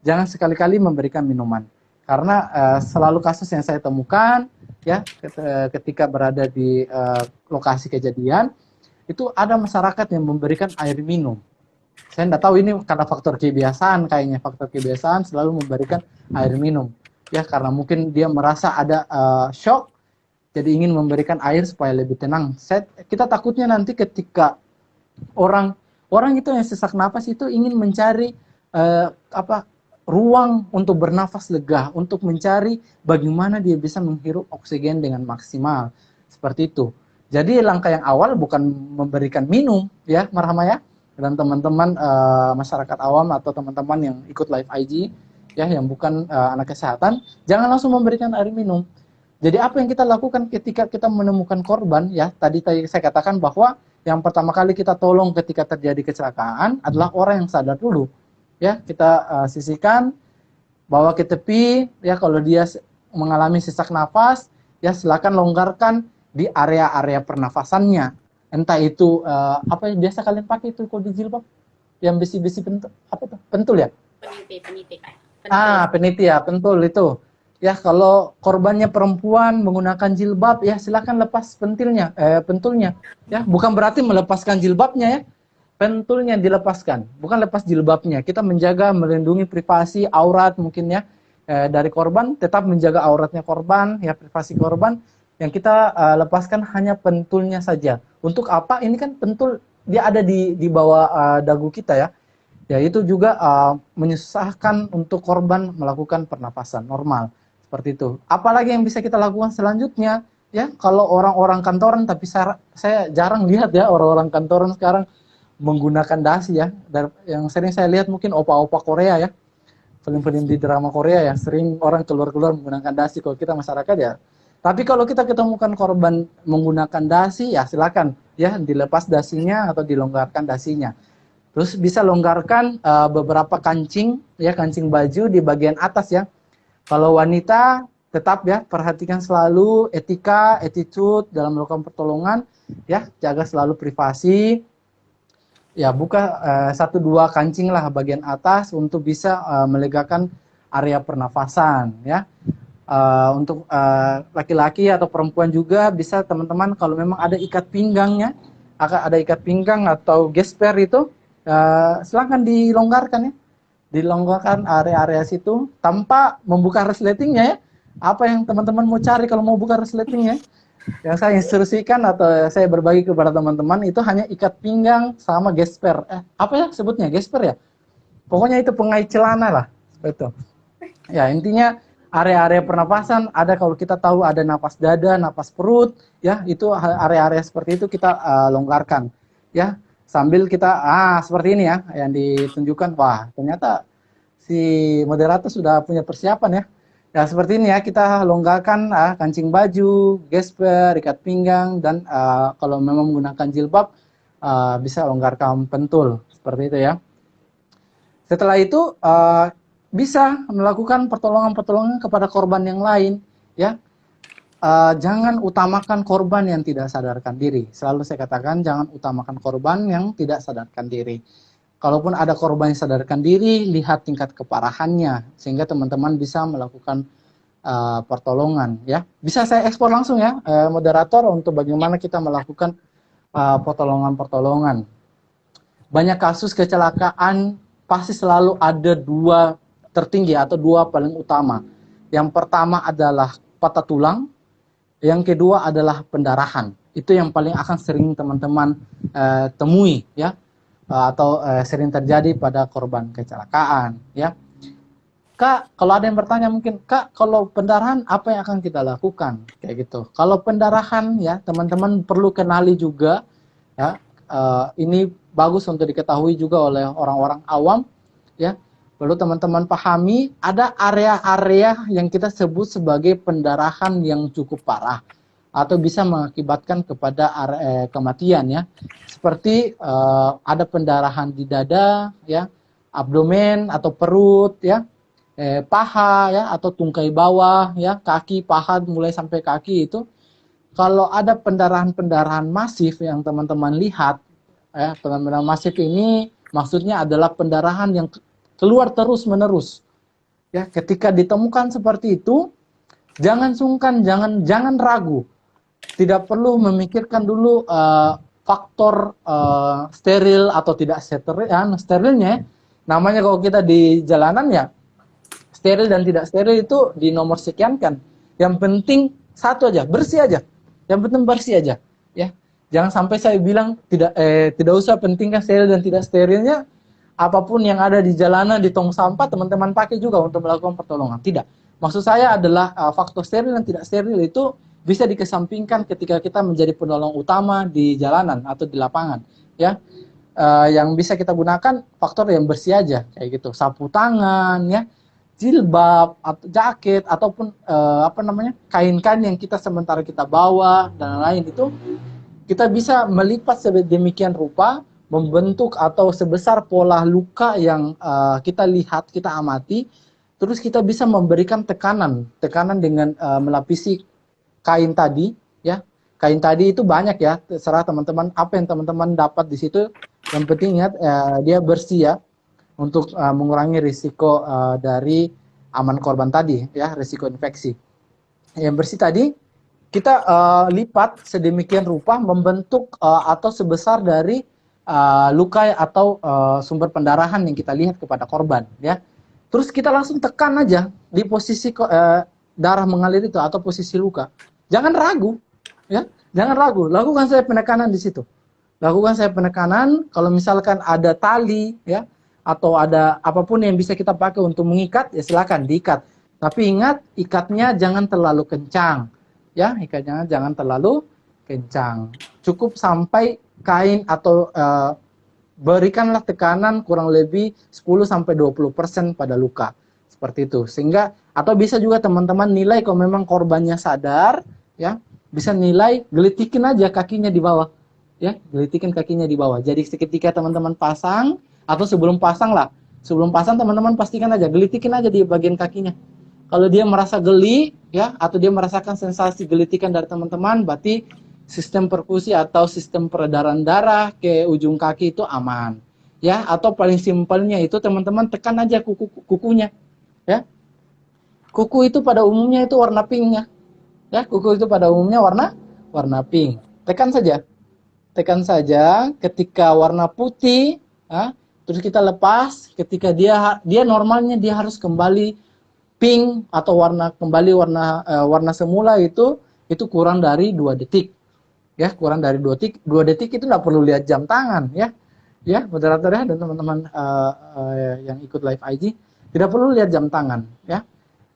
Jangan sekali-kali memberikan minuman. Karena selalu kasus yang saya temukan ya ketika berada di lokasi kejadian itu ada masyarakat yang memberikan air minum. Saya tidak tahu ini karena faktor kebiasaan, kayaknya faktor kebiasaan selalu memberikan air minum. Ya karena mungkin dia merasa ada shock, jadi ingin memberikan air supaya lebih tenang. Kita takutnya nanti ketika orang itu yang sesak napas itu ingin mencari ruang untuk bernafas lega, untuk mencari bagaimana dia bisa menghirup oksigen dengan maksimal seperti itu. Jadi langkah yang awal bukan memberikan minum ya Marhama ya, dan teman-teman masyarakat awam atau teman-teman yang ikut live IG ya yang bukan anak kesehatan, jangan langsung memberikan air minum. Jadi apa yang kita lakukan ketika kita menemukan korban ya, tadi saya katakan bahwa yang pertama kali kita tolong ketika terjadi kecelakaan adalah orang yang sadar dulu. Ya, kita sisihkan, bawa ke tepi, ya kalau dia mengalami sesak nafas, ya silakan longgarkan di area-area pernafasannya. Entah itu apa yang biasa kalian pakai itu kalau di jilbab, yang besi-besi pentul, apa itu? Pentul ya? Peniti, Pak. Peniti ya, pentul itu. Ya kalau korbannya perempuan menggunakan jilbab ya silakan lepas pentulnya ya, bukan berarti melepaskan jilbabnya ya, pentulnya dilepaskan, bukan lepas jilbabnya. Kita menjaga, melindungi privasi aurat mungkin ya dari korban, tetap menjaga auratnya korban ya, privasi korban. Yang kita lepaskan hanya pentulnya saja. Untuk apa? Ini kan pentul dia ada di bawah dagu kita ya. Ya itu juga menyusahkan untuk korban melakukan pernapasan normal. Seperti itu. Apalagi yang bisa kita lakukan selanjutnya ya, kalau orang-orang kantoran, tapi saya jarang lihat ya orang-orang kantoran sekarang menggunakan dasi ya. Yang sering saya lihat mungkin opa-opa Korea ya, film-film di drama Korea ya, sering orang keluar-keluar menggunakan dasi. Kalau kita masyarakat ya, tapi kalau kita ketemukan korban menggunakan dasi ya silakan ya dilepas dasinya atau dilonggarkan dasinya. Terus bisa longgarkan beberapa kancing ya, kancing baju di bagian atas ya. Kalau wanita tetap ya perhatikan selalu etika, attitude dalam melakukan pertolongan ya, jaga selalu privasi. Ya buka 1-2 kancing lah bagian atas untuk bisa melegakan area pernafasan ya. Untuk laki-laki atau perempuan juga bisa teman-teman kalau memang ada ikat pinggangnya, ada ikat pinggang atau gesper itu silakan dilonggarkan ya. Dilonggarkan area-area situ tanpa membuka resletingnya ya. Apa yang teman-teman mau cari kalau mau buka resletingnya? Yang saya instruksikan atau saya berbagi kepada teman-teman itu hanya ikat pinggang sama gesper. Apa ya sebutnya? Gesper ya? Pokoknya itu pengait celana lah. Betul. Ya intinya area-area pernapasan ada, kalau kita tahu ada napas dada, napas perut, ya itu area-area seperti itu kita longgarkan. Ya. Sambil kita seperti ini ya yang ditunjukkan. Wah ternyata si moderator sudah punya persiapan ya. Ya seperti ini ya, kita longgarkan kancing baju, gesper, ikat pinggang, dan kalau memang menggunakan jilbab bisa longgarkan pentul seperti itu ya. Setelah itu bisa melakukan pertolongan-pertolongan kepada korban yang lain ya. Jangan utamakan korban yang tidak sadarkan diri. Selalu saya katakan jangan utamakan korban yang tidak sadarkan diri. Kalaupun ada korban yang sadarkan diri, lihat tingkat keparahannya sehingga teman-teman bisa melakukan pertolongan ya. Bisa saya ekspor langsung ya moderator untuk bagaimana kita melakukan pertolongan-pertolongan. Banyak kasus kecelakaan pasti selalu ada 2 tertinggi atau 2 paling utama. Yang pertama adalah patah tulang. Yang kedua adalah pendarahan. Itu yang paling akan sering teman-teman temui ya, atau sering terjadi pada korban kecelakaan ya. Kak, kalau ada yang bertanya mungkin, Kak, kalau pendarahan apa yang akan kita lakukan? Kayak gitu. Kalau pendarahan ya, teman-teman perlu kenali juga ya. Ini bagus untuk diketahui juga oleh orang-orang awam ya. Perlu teman-teman pahami ada area-area yang kita sebut sebagai pendarahan yang cukup parah atau bisa mengakibatkan kepada kematian ya. Seperti ada pendarahan di dada ya, abdomen atau perut ya, paha ya atau tungkai bawah ya, kaki, paha mulai sampai kaki itu kalau ada pendarahan-pendarahan masif yang teman-teman lihat ya, pendarahan masif ini maksudnya adalah pendarahan yang keluar terus-menerus. Ya, ketika ditemukan seperti itu, jangan sungkan, jangan ragu. Tidak perlu memikirkan dulu faktor steril atau tidak steril, ya, sterilnya. Namanya kalau kita di jalanan ya, steril dan tidak steril itu di nomor sekian kan. Yang penting satu aja, bersih aja. Yang penting bersih aja, ya. Jangan sampai saya bilang tidak usah pentingkan steril dan tidak sterilnya. Apapun yang ada di jalanan, di tong sampah, teman-teman pakai juga untuk melakukan pertolongan. Tidak. Maksud saya adalah faktor steril dan tidak steril itu bisa dikesampingkan ketika kita menjadi penolong utama di jalanan atau di lapangan. Ya, yang bisa kita gunakan faktor yang bersih aja, kayak gitu. Sapu tangan, ya, jilbab, atau jaket, ataupun kain-kain yang kita sementara kita bawa dan lain itu kita bisa melipat sedemikian rupa membentuk atau sebesar pola luka yang kita lihat, kita amati, terus kita bisa memberikan tekanan dengan melapisi kain tadi, ya. Kain tadi itu banyak ya, terserah teman-teman apa yang teman-teman dapat di situ. Yang penting ingat dia bersih ya, untuk mengurangi risiko dari aman korban tadi, ya, risiko infeksi. Yang bersih tadi kita lipat sedemikian rupa membentuk atau sebesar dari luka atau sumber pendarahan yang kita lihat kepada korban, ya. Terus kita langsung tekan aja di posisi darah mengalir itu atau posisi luka. Jangan ragu, ya. Jangan ragu. Lakukan saya penekanan di situ. Lakukan saya penekanan. Kalau misalkan ada tali, ya, atau ada apapun yang bisa kita pakai untuk mengikat, ya silakan diikat. Tapi ingat, ikatnya jangan terlalu kencang, ya. Ikatnya jangan terlalu kencang. Cukup sampai kain atau berikanlah tekanan kurang lebih 10-20% pada luka. Seperti itu. Sehingga atau bisa juga teman-teman nilai kalau memang korbannya sadar, ya, bisa nilai gelitikin aja kakinya di bawah. Ya, gelitikin kakinya di bawah. Jadi ketika teman-teman pasang atau sebelum pasang lah. Sebelum pasang teman-teman pastikan aja gelitikin aja di bagian kakinya. Kalau dia merasa geli, ya, atau dia merasakan sensasi gelitikan dari teman-teman, berarti sistem perfusi atau sistem peredaran darah ke ujung kaki itu aman, ya. Atau paling simpelnya itu teman-teman tekan aja kukunya, ya. Kuku itu pada umumnya itu warna pinknya, ya. Kuku itu pada umumnya warna pink. Tekan saja ketika warna putih, ya, terus kita lepas. Ketika dia normalnya dia harus kembali pink atau warna semula itu kurang dari 2 detik. Ya, kurang dari 2 detik. 2 detik itu nggak perlu lihat jam tangan, ya. Ya, moderator ya, dan teman-teman yang ikut live IG tidak perlu lihat jam tangan, ya.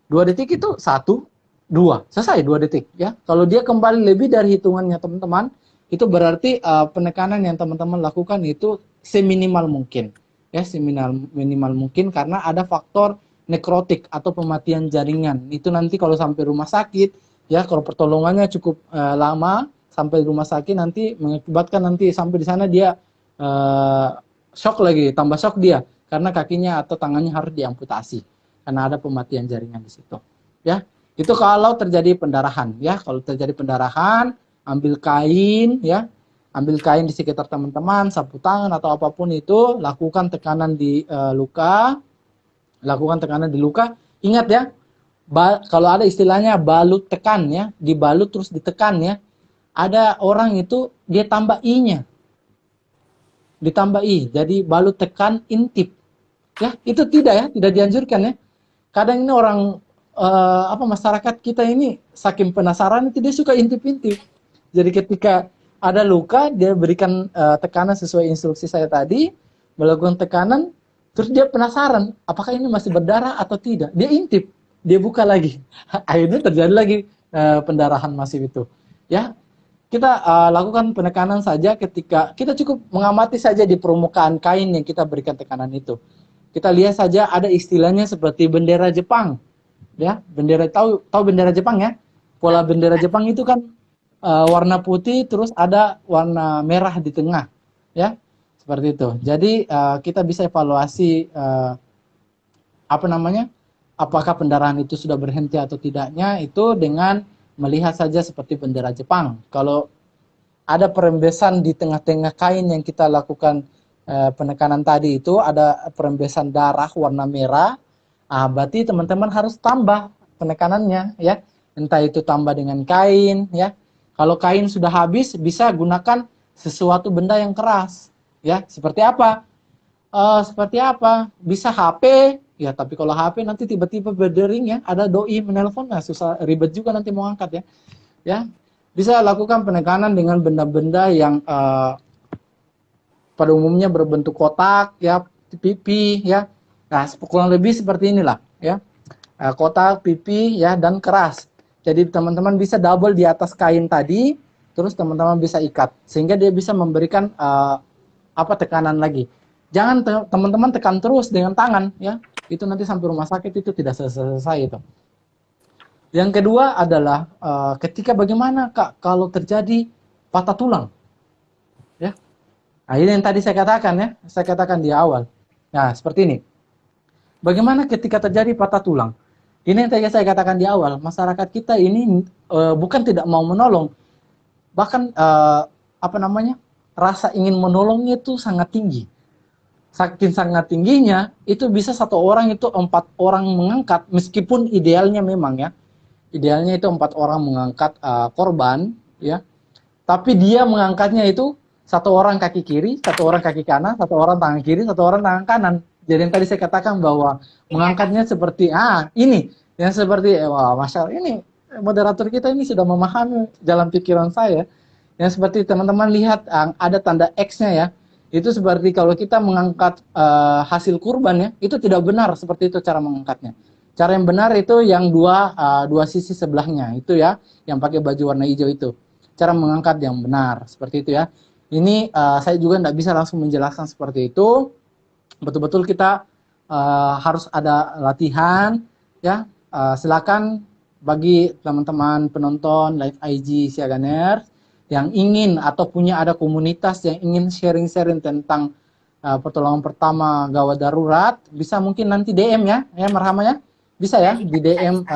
2 detik itu 1, 2, selesai 2 detik, ya. Kalau dia kembali lebih dari hitungannya teman-teman, itu berarti penekanan yang teman-teman lakukan itu seminimal mungkin, ya, seminimal mungkin karena ada faktor nekrotik atau pematian jaringan. Itu nanti kalau sampai rumah sakit, ya, kalau pertolongannya cukup lama sampai rumah sakit nanti mengakibatkan nanti sampai di sana dia shock lagi, tambah shock dia karena kakinya atau tangannya harus diamputasi karena ada pematian jaringan di situ. Ya, itu kalau terjadi pendarahan, ya. Kalau terjadi pendarahan, ambil kain, ya. Ambil kain di sekitar teman-teman, sapu tangan atau apapun itu, lakukan tekanan di luka. Lakukan tekanan di luka. Ingat ya, kalau ada istilahnya balut tekan, ya, dibalut terus ditekan, ya. Ada orang itu dia tambah i-nya. Ditambah i. Jadi balut tekan intip. Ya, itu tidak dianjurkan, ya. Kadang ini orang masyarakat kita ini saking penasaran itu dia suka intip-intip. Jadi ketika ada luka dia berikan tekanan sesuai instruksi saya tadi, melakukan tekanan, terus dia penasaran apakah ini masih berdarah atau tidak. Dia intip, dia buka lagi. Akhirnya terjadi lagi pendarahan masif itu. Ya, kita lakukan penekanan saja ketika kita cukup mengamati saja di permukaan kain yang kita berikan tekanan itu. Kita lihat saja ada istilahnya seperti bendera Jepang, ya. Bendera, tahu bendera Jepang, ya. Pola bendera Jepang itu kan warna putih terus ada warna merah di tengah, ya. seperti itu. Jadi kita bisa evaluasi apa namanya, apakah pendarahan itu sudah berhenti atau tidaknya itu dengan melihat saja seperti bendera Jepang. Kalau ada perembesan di tengah-tengah kain yang kita lakukan penekanan tadi itu, ada perembesan darah warna merah, berarti teman-teman harus tambah penekanannya ya. Entah itu tambah dengan kain ya. Kalau kain sudah habis, bisa gunakan sesuatu benda yang keras ya. Seperti apa? Seperti apa? Bisa HP ya, tapi kalau HP nanti tiba-tiba berdering ya, ada doi menelpon, nah susah, ribet juga nanti mau angkat ya. Ya, bisa lakukan penekanan dengan benda-benda yang pada umumnya berbentuk kotak ya, pipi ya. Nah, kurang lebih seperti inilah ya. Kotak, pipi ya, dan keras. Jadi teman-teman bisa double di atas kain tadi, terus teman-teman bisa ikat sehingga dia bisa memberikan tekanan lagi. Jangan teman-teman tekan terus dengan tangan ya. Itu nanti sampai rumah sakit itu tidak selesai itu. Yang kedua adalah ketika bagaimana Kak kalau terjadi patah tulang. Ya. Nah, ini yang tadi saya katakan ya, saya katakan di awal. Nah, seperti ini. Bagaimana ketika terjadi patah tulang? Ini yang tadi saya katakan di awal, masyarakat kita ini bukan tidak mau menolong, bahkan rasa ingin menolongnya itu sangat tinggi. Saking sangat tingginya, itu bisa 1 orang itu 4 orang mengangkat, meskipun idealnya memang ya, idealnya itu 4 orang mengangkat korban, ya. Tapi dia mengangkatnya itu 1 orang kaki kiri, 1 orang kaki kanan, 1 orang tangan kiri, 1 orang tangan kanan. Jadi yang tadi saya katakan bahwa mengangkatnya seperti ini, yang seperti wah, Masya Allah, ini moderator kita ini sudah memahami jalan pikiran saya. Yang seperti teman-teman lihat ada tanda X-nya ya. Itu seperti kalau kita mengangkat hasil kurban ya, itu tidak benar seperti itu cara mengangkatnya. Cara yang benar itu yang dua sisi sebelahnya itu ya, yang pakai baju warna hijau itu. Cara mengangkat yang benar seperti itu ya. Ini saya juga tidak bisa langsung menjelaskan seperti itu. Betul-betul kita harus ada latihan ya. Silakan bagi teman-teman penonton live IG Siaganers yang ingin atau punya ada komunitas yang ingin sharing-sharing tentang pertolongan pertama gawat darurat, bisa mungkin nanti DM ya Marhama ya, bisa ya di DM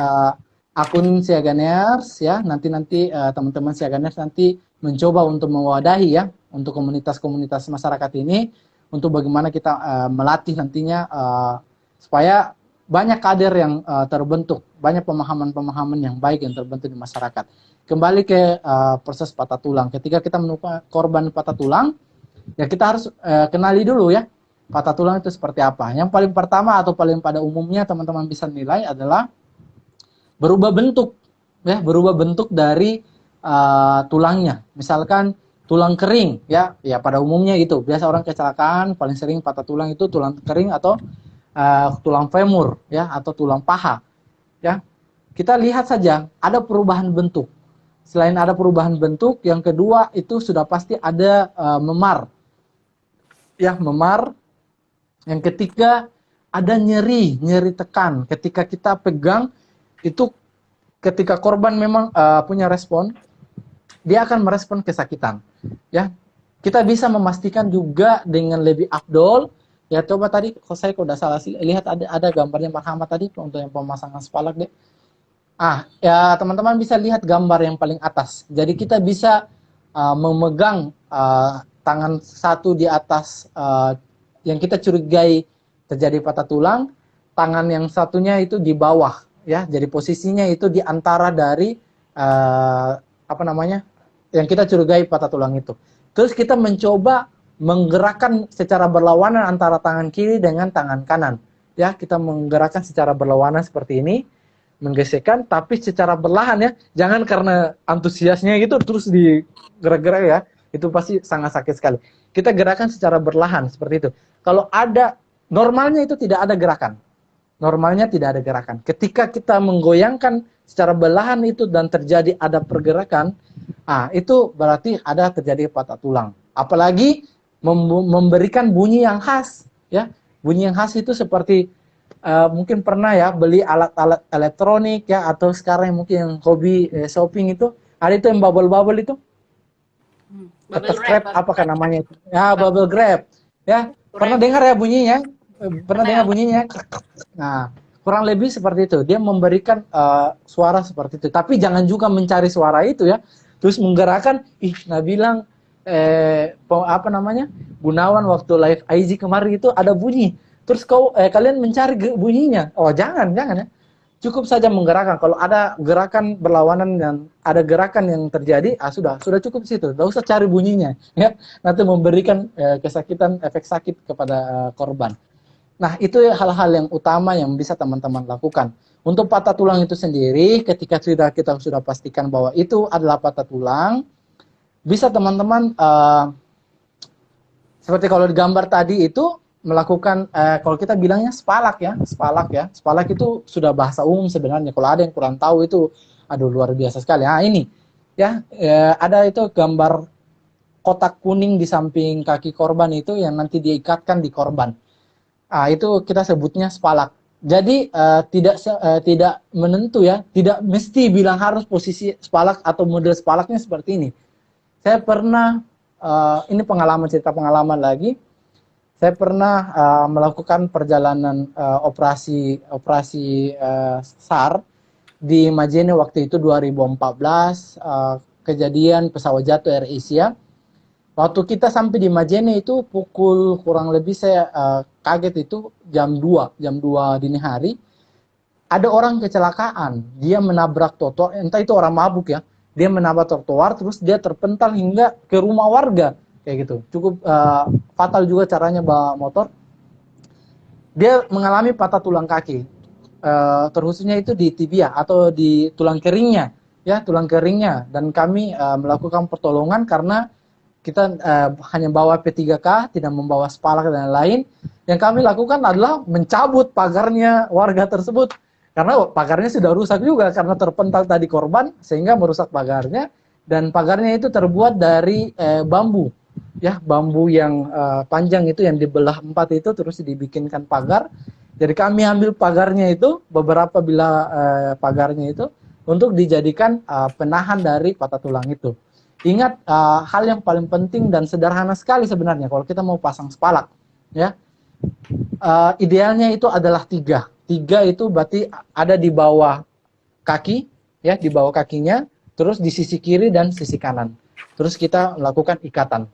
akun Siaganers ya, nanti teman-teman Siaganers nanti mencoba untuk mewadahi ya untuk komunitas-komunitas masyarakat ini, untuk bagaimana kita melatih nantinya supaya banyak kader yang terbentuk, banyak pemahaman-pemahaman yang baik yang terbentuk di masyarakat. Kembali ke proses patah tulang. Ketika kita menemukan korban patah tulang, ya kita harus kenali dulu ya, patah tulang itu seperti apa. Yang paling pertama atau paling pada umumnya teman-teman bisa nilai adalah berubah bentuk, ya, berubah bentuk dari tulangnya. Misalkan tulang kering, ya pada umumnya itu. Biasa orang kecelakaan paling sering patah tulang itu tulang kering atau tulang femur, ya, atau tulang paha, ya. Kita lihat saja ada perubahan bentuk. Selain ada perubahan bentuk, yang kedua itu sudah pasti ada memar, ya, memar. Yang ketiga ada nyeri tekan. Ketika kita pegang itu, ketika korban memang punya respon, dia akan merespon kesakitan, ya. Kita bisa memastikan juga dengan lebih afdol. Ya, coba tadi kalau saya udah salah lihat ada gambarnya Marhama tadi untuk yang pemasangan spalak deh. Ya teman-teman bisa lihat gambar yang paling atas. Jadi kita bisa memegang tangan satu di atas yang kita curigai terjadi patah tulang, tangan yang satunya itu di bawah, ya. Jadi posisinya itu di antara dari yang kita curigai patah tulang itu. Terus kita mencoba menggerakkan secara berlawanan antara tangan kiri dengan tangan kanan. Ya, kita menggerakkan secara berlawanan seperti ini, menggesekkan, tapi secara perlahan ya. Jangan karena antusiasnya gitu terus digerak-gerak ya. Itu pasti sangat sakit sekali. Kita gerakan secara berlahan seperti itu. Kalau ada, normalnya itu tidak ada gerakan. Normalnya tidak ada gerakan. Ketika kita menggoyangkan secara berlahan itu dan terjadi ada pergerakan, itu berarti ada terjadi patah tulang. Apalagi memberikan bunyi yang khas, ya. Bunyi yang khas itu seperti mungkin pernah ya beli alat-alat elektronik ya, atau sekarang mungkin yang hobi shopping itu ada itu yang bubble itu, Bubble scrap, apakah namanya itu? Ya, bubble grab. Ya, pernah dengar ya bunyinya? Pernah dengar bunyinya? Nah, kurang lebih seperti itu. Dia memberikan suara seperti itu. Tapi jangan juga mencari suara itu ya. Terus menggerakkan, nah bilang apa namanya? Gunawan waktu live IG kemarin itu ada bunyi. Terus kalian mencari bunyinya. Oh, jangan ya. Cukup saja menggerakkan. Kalau ada gerakan berlawanan dan ada gerakan yang terjadi, sudah cukup situ. Tidak usah cari bunyinya, ya. Nanti memberikan kesakitan, efek sakit kepada korban. Nah, itu hal-hal yang utama yang bisa teman-teman lakukan. Untuk patah tulang itu sendiri, ketika kita sudah pastikan bahwa itu adalah patah tulang, bisa teman-teman seperti kalau digambar tadi itu melakukan kalau kita bilangnya spalak ya. Spalak itu sudah bahasa umum sebenarnya. Kalau ada yang kurang tahu itu aduh luar biasa sekali. Nah, ini ya ada itu gambar kotak kuning di samping kaki korban itu yang nanti diikatkan di korban. Itu kita sebutnya spalak. Jadi tidak menentu ya, tidak mesti bilang harus posisi spalak atau model spalaknya seperti ini. Saya pernah ini cerita pengalaman lagi. Saya pernah melakukan perjalanan operasi SAR di Majene waktu itu 2014, kejadian pesawat jatuh Air Asia. Waktu kita sampai di Majene itu pukul kurang lebih saya kaget itu jam 2 dini hari. Ada orang kecelakaan, dia menabrak trotoar, entah itu orang mabuk ya. Dia menabrak trotoar terus dia terpental hingga ke rumah warga. Kayak gitu, cukup fatal juga caranya bawa motor. Dia mengalami patah tulang kaki, terkhususnya itu di tibia atau di tulang keringnya, ya tulang keringnya. Dan kami melakukan pertolongan karena kita hanya bawa P3K, tidak membawa spalak dan lain. Yang kami lakukan adalah mencabut pagarnya warga tersebut karena pagarnya sudah rusak juga karena terpental tadi korban sehingga merusak pagarnya. Dan pagarnya itu terbuat dari bambu. Ya, bambu yang panjang itu yang dibelah 4 itu terus dibikinkan pagar. Jadi kami ambil pagarnya itu, beberapa pagarnya itu untuk dijadikan penahan dari patah tulang itu. Ingat hal yang paling penting dan sederhana sekali sebenarnya kalau kita mau pasang spalak, ya. Idealnya itu adalah 3. 3 itu berarti ada di bawah kaki, ya, di bawah kakinya, terus di sisi kiri dan sisi kanan. Terus kita melakukan ikatan.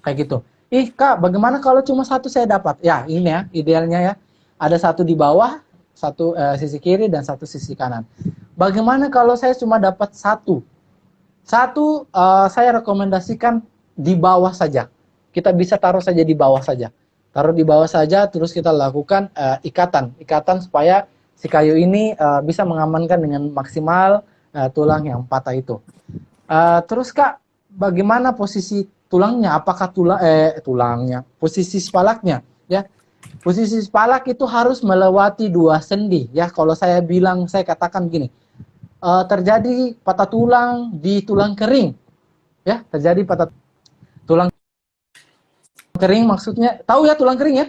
Kayak gitu. Kak, bagaimana kalau cuma 1 saya dapat? Ya, ini ya, idealnya ya. Ada 1 di bawah, 1 sisi kiri, dan 1 sisi kanan. Bagaimana kalau saya cuma dapat 1? 1 saya rekomendasikan di bawah saja. Kita bisa taruh saja di bawah saja. Taruh di bawah saja, terus kita lakukan ikatan. Ikatan supaya si kayu ini bisa mengamankan dengan maksimal tulang yang patah itu. Terus Kak, bagaimana posisi tulangnya? Apakah tulangnya? Posisi spalaknya, ya. Posisi spalak itu harus melewati 2 sendi, ya. Kalau saya katakan begini, terjadi patah tulang di tulang kering, ya. Terjadi patah tulang kering maksudnya, tahu ya tulang kering ya?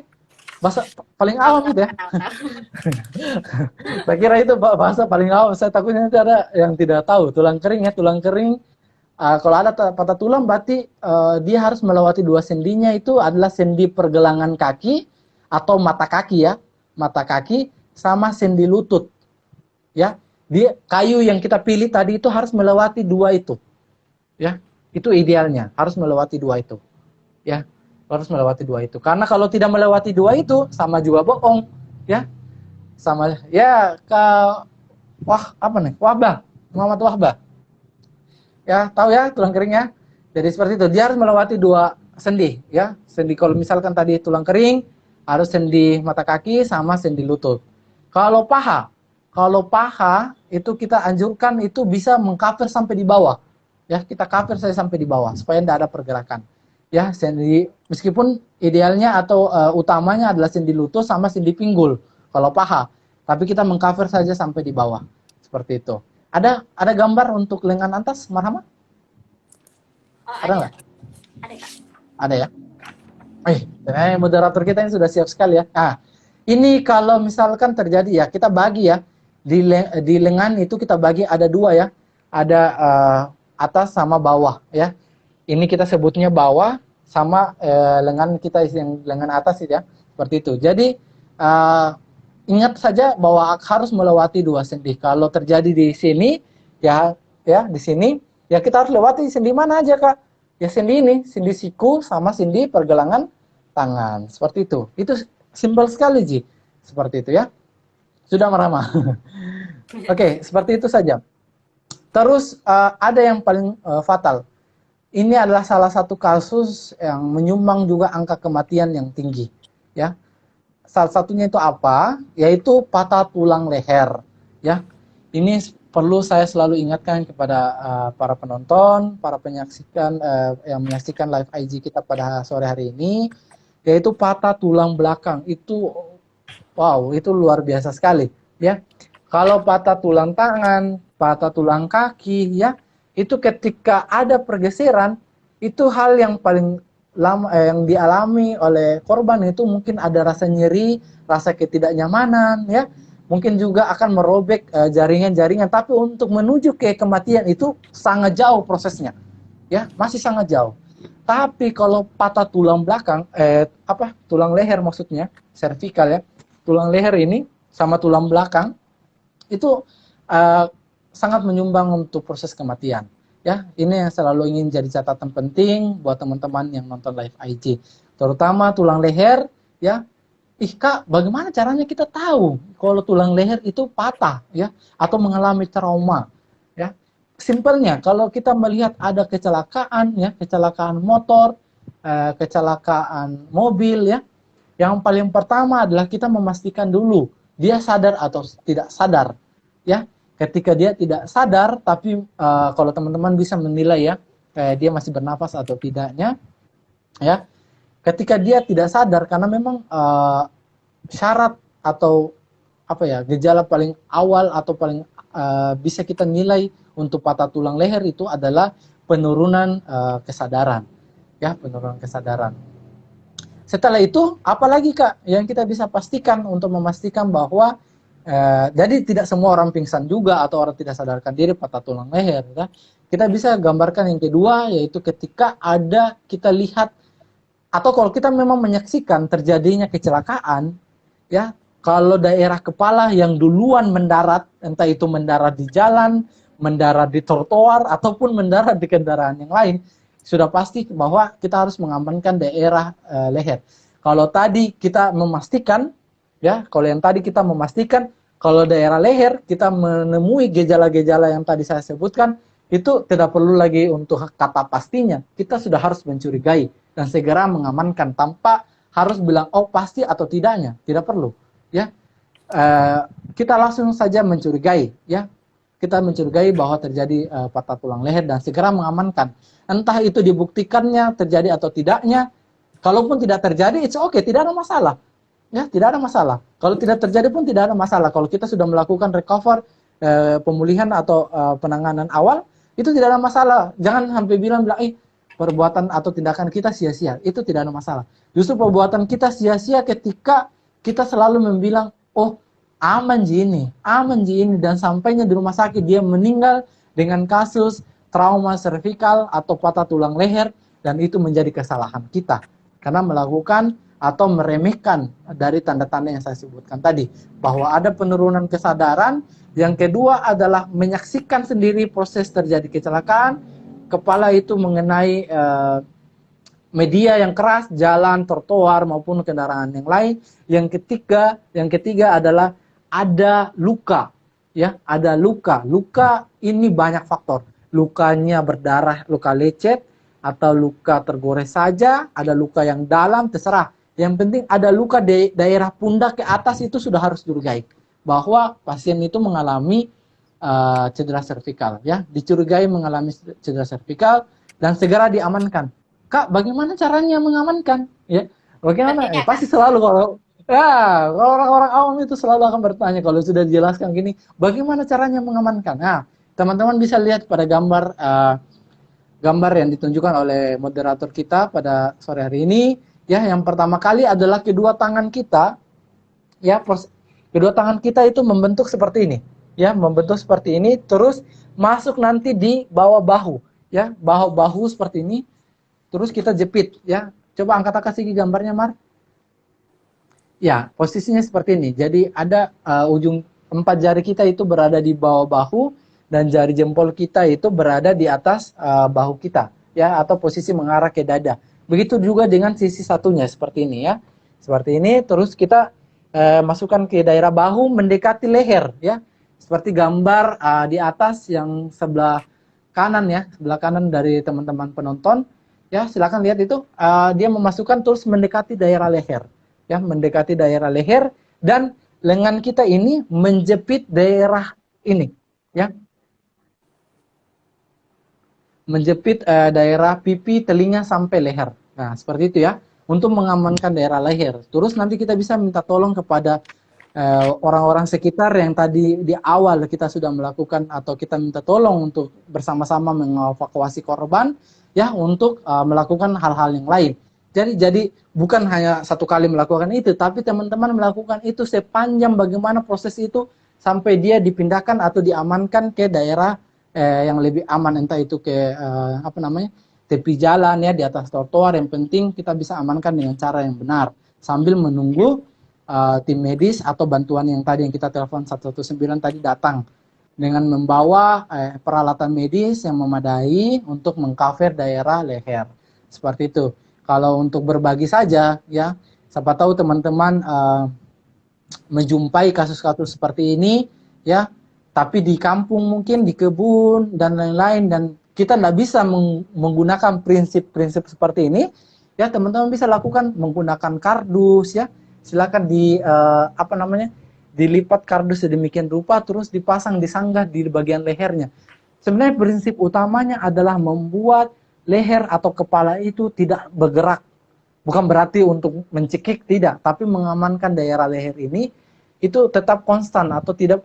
Bahasa paling awam itu ya. Saya kira itu bahasa paling awam. Saya takutnya nanti ada yang tidak tahu tulang kering ya. Tulang kering kalau ada patah tulang berarti dia harus melewati 2 sendinya, itu adalah sendi pergelangan kaki atau mata kaki ya. Mata kaki sama sendi lutut. Ya. Kayu yang kita pilih tadi itu harus melewati 2 itu. Ya. Itu idealnya, harus melewati 2 itu. Ya. Harus melewati 2 itu. Karena kalau tidak melewati 2 itu sama juga bohong, ya. Sama ya Wahbah, Muhammad Wahbah. Ya, tahu ya tulang keringnya. Jadi seperti itu, dia harus melewati 2 sendi, ya. Sendi kalau misalkan tadi tulang kering, harus sendi mata kaki sama sendi lutut. Kalau paha itu kita anjurkan itu bisa mengcover sampai di bawah. Ya, kita cover saja sampai di bawah supaya tidak ada pergerakan. Ya, sendi meskipun idealnya atau utamanya adalah sendi lutut sama sendi pinggul kalau paha, tapi kita mengcover saja sampai di bawah. Seperti itu. Ada gambar untuk lengan atas, Marhama? Ada nggak? Ada, Kak. Ada ya? Moderator kita ini sudah siap sekali ya. Nah, ini kalau misalkan terjadi ya, kita bagi ya. Di lengan itu kita bagi ada 2 ya. Ada atas sama bawah ya. Ini kita sebutnya bawah, sama lengan kita yang lengan atas itu ya, seperti itu. Jadi ingat saja bahwa harus melewati 2 sendi. Kalau terjadi di sini ya di sini ya kita harus lewati sendi mana aja Kak? Ya sendi ini, sendi siku sama sendi pergelangan tangan. Seperti itu. Itu simpel sekali Ji. Seperti itu ya. Sudah merama. Oke, seperti itu saja. Terus ada yang paling fatal. Ini adalah salah satu kasus yang menyumbang juga angka kematian yang tinggi, ya. Salah satunya itu apa? Yaitu patah tulang leher, ya. Ini perlu saya selalu ingatkan kepada para penonton, para penyaksikan yang menyaksikan live IG kita pada sore hari ini, yaitu patah tulang belakang. Itu wow, itu luar biasa sekali, ya. Kalau patah tulang tangan, patah tulang kaki, ya, itu ketika ada pergeseran, itu hal yang paling lama yang dialami oleh korban itu mungkin ada rasa nyeri, rasa ketidaknyamanan, ya, mungkin juga akan merobek jaringan-jaringan. Tapi untuk menuju ke kematian itu sangat jauh prosesnya, ya, masih sangat jauh. Tapi kalau patah tulang belakang, tulang leher maksudnya, servikal ya, tulang leher ini sama tulang belakang itu sangat menyumbang untuk proses kematian. Ya, ini yang selalu ingin jadi catatan penting buat teman-teman yang nonton live IG. Terutama tulang leher, ya. Kak, bagaimana caranya kita tahu kalau tulang leher itu patah, ya, atau mengalami trauma, ya? Simpelnya, kalau kita melihat ada kecelakaan, ya, kecelakaan motor, kecelakaan mobil, ya, yang paling pertama adalah kita memastikan dulu dia sadar atau tidak sadar, ya. Ketika dia tidak sadar, tapi kalau teman-teman bisa menilai ya, dia masih bernafas atau tidaknya, ya. Ketika dia tidak sadar, karena memang syarat atau gejala paling awal atau paling bisa kita nilai untuk patah tulang leher itu adalah penurunan kesadaran, ya, penurunan kesadaran. Setelah itu, apalagi Kak yang kita bisa pastikan untuk memastikan bahwa jadi tidak semua orang pingsan juga atau orang tidak sadarkan diri patah tulang leher, ya. Kita bisa gambarkan yang kedua, yaitu ketika ada kita lihat atau kalau kita memang menyaksikan terjadinya kecelakaan, ya, kalau daerah kepala yang duluan mendarat, entah itu mendarat di jalan, mendarat di trotoar ataupun mendarat di kendaraan yang lain, sudah pasti bahwa kita harus mengamankan daerah leher. Kalau tadi kita memastikan, ya, kalau yang tadi kita memastikan kalau daerah leher kita menemui gejala-gejala yang tadi saya sebutkan, itu tidak perlu lagi untuk kata pastinya. Kita sudah harus mencurigai dan segera mengamankan tanpa harus bilang oh pasti atau tidaknya, tidak perlu, ya. Kita langsung saja mencurigai, ya. Kita mencurigai bahwa terjadi patah tulang leher dan segera mengamankan. Entah itu dibuktikannya terjadi atau tidaknya. Kalaupun tidak terjadi, it's okay, tidak ada masalah. Ya, tidak ada masalah. Kalau tidak terjadi pun tidak ada masalah. Kalau kita sudah melakukan recover, pemulihan atau penanganan awal, itu tidak ada masalah. Jangan sampai bilang, perbuatan atau tindakan kita sia-sia. Itu tidak ada masalah. Justru perbuatan kita sia-sia ketika kita selalu membilang, oh aman ji ini, dan sampainya di rumah sakit dia meninggal dengan kasus trauma servikal atau patah tulang leher, dan itu menjadi kesalahan kita. Karena melakukan atau meremehkan dari tanda-tanda yang saya sebutkan tadi, bahwa ada penurunan kesadaran. Yang kedua adalah menyaksikan sendiri proses terjadi kecelakaan, kepala itu mengenai media yang keras, jalan, trotoar maupun kendaraan yang lain. Yang ketiga adalah ada luka, ya, ada luka. Luka ini banyak faktor. Lukanya berdarah, luka lecet, atau luka tergores saja, ada luka yang dalam, terserah. Yang penting ada luka di daerah pundak ke atas, itu sudah harus curigai bahwa pasien itu mengalami cedera servikal, ya, dicurigai mengalami cedera servikal dan segera diamankan. Kak, bagaimana caranya mengamankan? Ya, bagaimana? Pasti selalu kalau orang-orang awam itu selalu akan bertanya kalau sudah dijelaskan gini, bagaimana caranya mengamankan? Nah, teman-teman bisa lihat pada gambar yang ditunjukkan oleh moderator kita pada sore hari ini. Ya, yang pertama kali adalah kedua tangan kita, ya, kedua tangan kita itu membentuk seperti ini, ya, membentuk seperti ini, terus masuk nanti di bawah bahu, ya, bawah bahu seperti ini, terus kita jepit ya. Coba angkat kasih gambarnya, Mar. Ya, posisinya seperti ini. Jadi ada ujung 4 jari kita itu berada di bawah bahu dan jari jempol kita itu berada di atas bahu kita ya, atau posisi mengarah ke dada. Begitu juga dengan sisi satunya seperti ini ya. Seperti ini, terus kita masukkan ke daerah bahu mendekati leher ya. Seperti gambar di atas yang sebelah kanan ya, sebelah kanan dari teman-teman penonton ya, silakan lihat itu dia memasukkan terus mendekati daerah leher ya, mendekati daerah leher dan lengan kita ini menjepit daerah ini ya, menjepit daerah pipi, telinga sampai leher. Nah, seperti itu ya, untuk mengamankan daerah leher. Terus nanti kita bisa minta tolong kepada orang-orang sekitar yang tadi di awal kita sudah melakukan, atau kita minta tolong untuk bersama-sama mengevakuasi korban ya, untuk melakukan hal-hal yang lain. Jadi bukan hanya satu kali melakukan itu, tapi teman-teman melakukan itu sepanjang bagaimana proses itu sampai dia dipindahkan atau diamankan ke daerah yang lebih aman, entah itu ke tepi jalan ya, di atas trotoar. Yang penting kita bisa amankan dengan cara yang benar sambil menunggu tim medis atau bantuan yang tadi yang kita telepon 119 tadi datang dengan membawa peralatan medis yang memadai untuk mengcover daerah leher. Seperti itu. Kalau untuk berbagi saja ya, siapa tahu teman-teman menjumpai kasus-kasus seperti ini ya, tapi di kampung mungkin, di kebun dan lain-lain, dan kita tidak bisa menggunakan prinsip-prinsip seperti ini ya, teman-teman bisa lakukan menggunakan kardus ya. Silakan dilipat kardus sedemikian rupa, terus dipasang, disanggah di bagian lehernya. Sebenarnya prinsip utamanya adalah membuat leher atau kepala itu tidak bergerak. Bukan berarti untuk mencekik, tidak, tapi mengamankan daerah leher ini itu tetap konstan atau tidak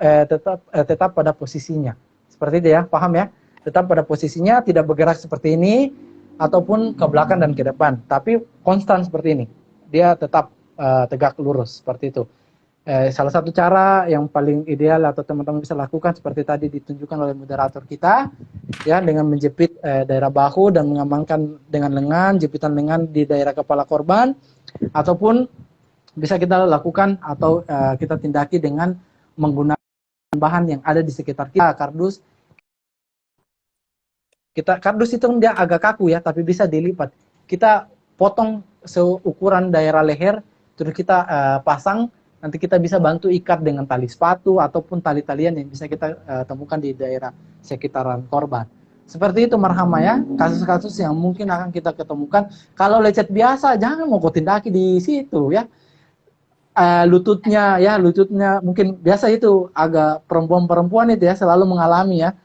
tetap pada posisinya. Seperti itu ya, paham ya? Tetap pada posisinya, tidak bergerak seperti ini ataupun ke belakang dan ke depan, tapi konstan seperti ini. Dia tetap tegak lurus seperti itu. Salah satu cara yang paling ideal atau teman-teman bisa lakukan seperti tadi ditunjukkan oleh moderator kita ya, dengan menjepit daerah bahu dan mengamankan dengan lengan, jepitan lengan di daerah kepala korban, ataupun bisa kita lakukan atau kita tindaki dengan menggunakan bahan yang ada di sekitar kita. Kardus itu dia agak kaku ya, tapi bisa dilipat. Kita potong seukuran daerah leher, terus kita pasang. Nanti kita bisa bantu ikat dengan tali sepatu ataupun tali-talian yang bisa kita temukan di daerah sekitaran korban. Seperti itu marhama ya, kasus-kasus yang mungkin akan kita ketemukan. Kalau lecet biasa, jangan mau kau tindaki di situ ya. Lututnya mungkin biasa itu agak perempuan-perempuan itu ya, selalu mengalami ya.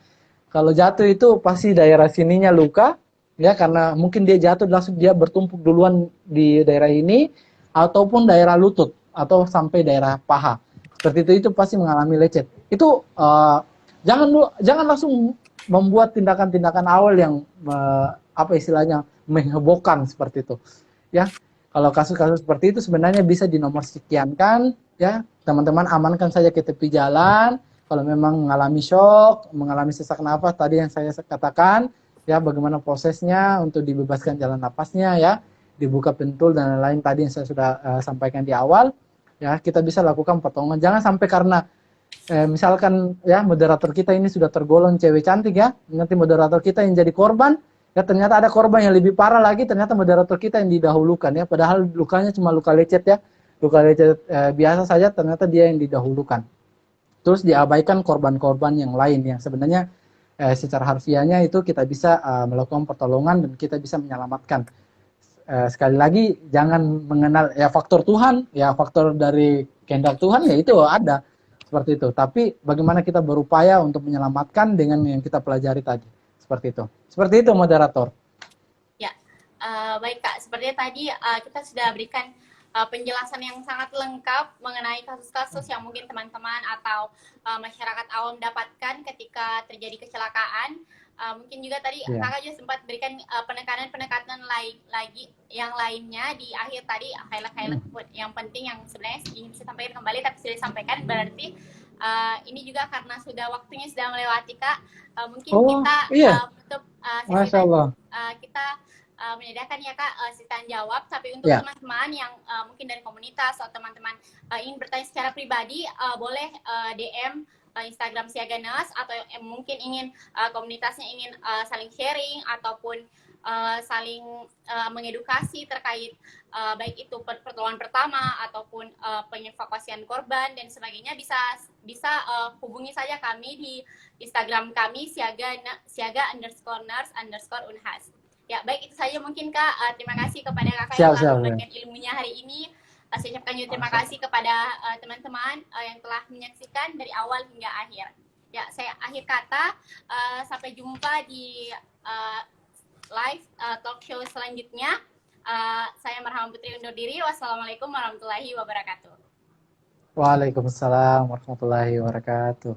Kalau jatuh itu pasti daerah sininya luka ya, karena mungkin dia jatuh langsung dia bertumpuk duluan di daerah ini, ataupun daerah lutut atau sampai daerah paha. Seperti itu pasti mengalami lecet. Itu jangan langsung membuat tindakan-tindakan awal yang menghebohkan seperti itu. Ya. Kalau kasus-kasus seperti itu sebenarnya bisa dinomor sekiankan ya. Teman-teman amankan saja ke tepi jalan. Kalau memang mengalami shock, mengalami sesak nafas tadi yang saya katakan ya, bagaimana prosesnya untuk dibebaskan jalan napasnya ya, dibuka pentul dan lain-lain tadi yang saya sudah sampaikan di awal. Ya, kita bisa lakukan pertolongan. Jangan sampai karena misalkan ya moderator kita ini sudah tergolong cewek cantik ya, nanti moderator kita yang jadi korban, ya ternyata ada korban yang lebih parah lagi, ternyata moderator kita yang didahulukan ya, padahal lukanya cuma luka lecet ya, luka lecet biasa saja, ternyata dia yang didahulukan. Terus diabaikan korban-korban yang lain yang sebenarnya secara harfiahnya itu kita bisa melakukan pertolongan dan kita bisa menyelamatkan. Sekali lagi jangan mengenal ya faktor Tuhan, ya faktor dari kehendak Tuhan ya itu ada seperti itu. Tapi bagaimana kita berupaya untuk menyelamatkan dengan yang kita pelajari tadi, seperti itu. Seperti itu moderator. Ya, baik Kak. Sepertinya tadi kita sudah berikan penjelasan yang sangat lengkap mengenai kasus-kasus yang mungkin teman-teman atau masyarakat awam dapatkan ketika terjadi kecelakaan. Mungkin juga tadi Kakak juga sempat berikan penekanan-penekanan lagi yang lainnya di akhir tadi, highlight yang penting yang sebenarnya ingin saya sampaikan kembali tapi sudah disampaikan. Berarti ini juga karena sudah waktunya sudah melewati Kak, mungkin kita tutup sesi kita menyediakan ya Kak sesi tanya jawab. Tapi untuk Ya, teman-teman yang mungkin dari komunitas atau teman-teman ingin bertanya secara pribadi, boleh DM Instagram Siaganas, atau mungkin ingin komunitasnya ingin saling sharing ataupun saling mengedukasi terkait baik itu pertolongan pertama ataupun pengevakuasian korban dan sebagainya, bisa hubungi saja kami di Instagram kami siaga_nurse_unhas. Ya, baik itu saja mungkin Kak. Terima kasih kepada Kakak yang siap, telah siap, ya. memberikan ilmunya hari ini. Saya ucapkan juga terima kasih kepada teman-teman yang telah menyaksikan dari awal hingga akhir. Ya, saya akhir kata. Sampai jumpa di live talk show selanjutnya. Saya Marham Putri undur diri. Wassalamualaikum warahmatullahi wabarakatuh. Waalaikumsalam warahmatullahi wabarakatuh.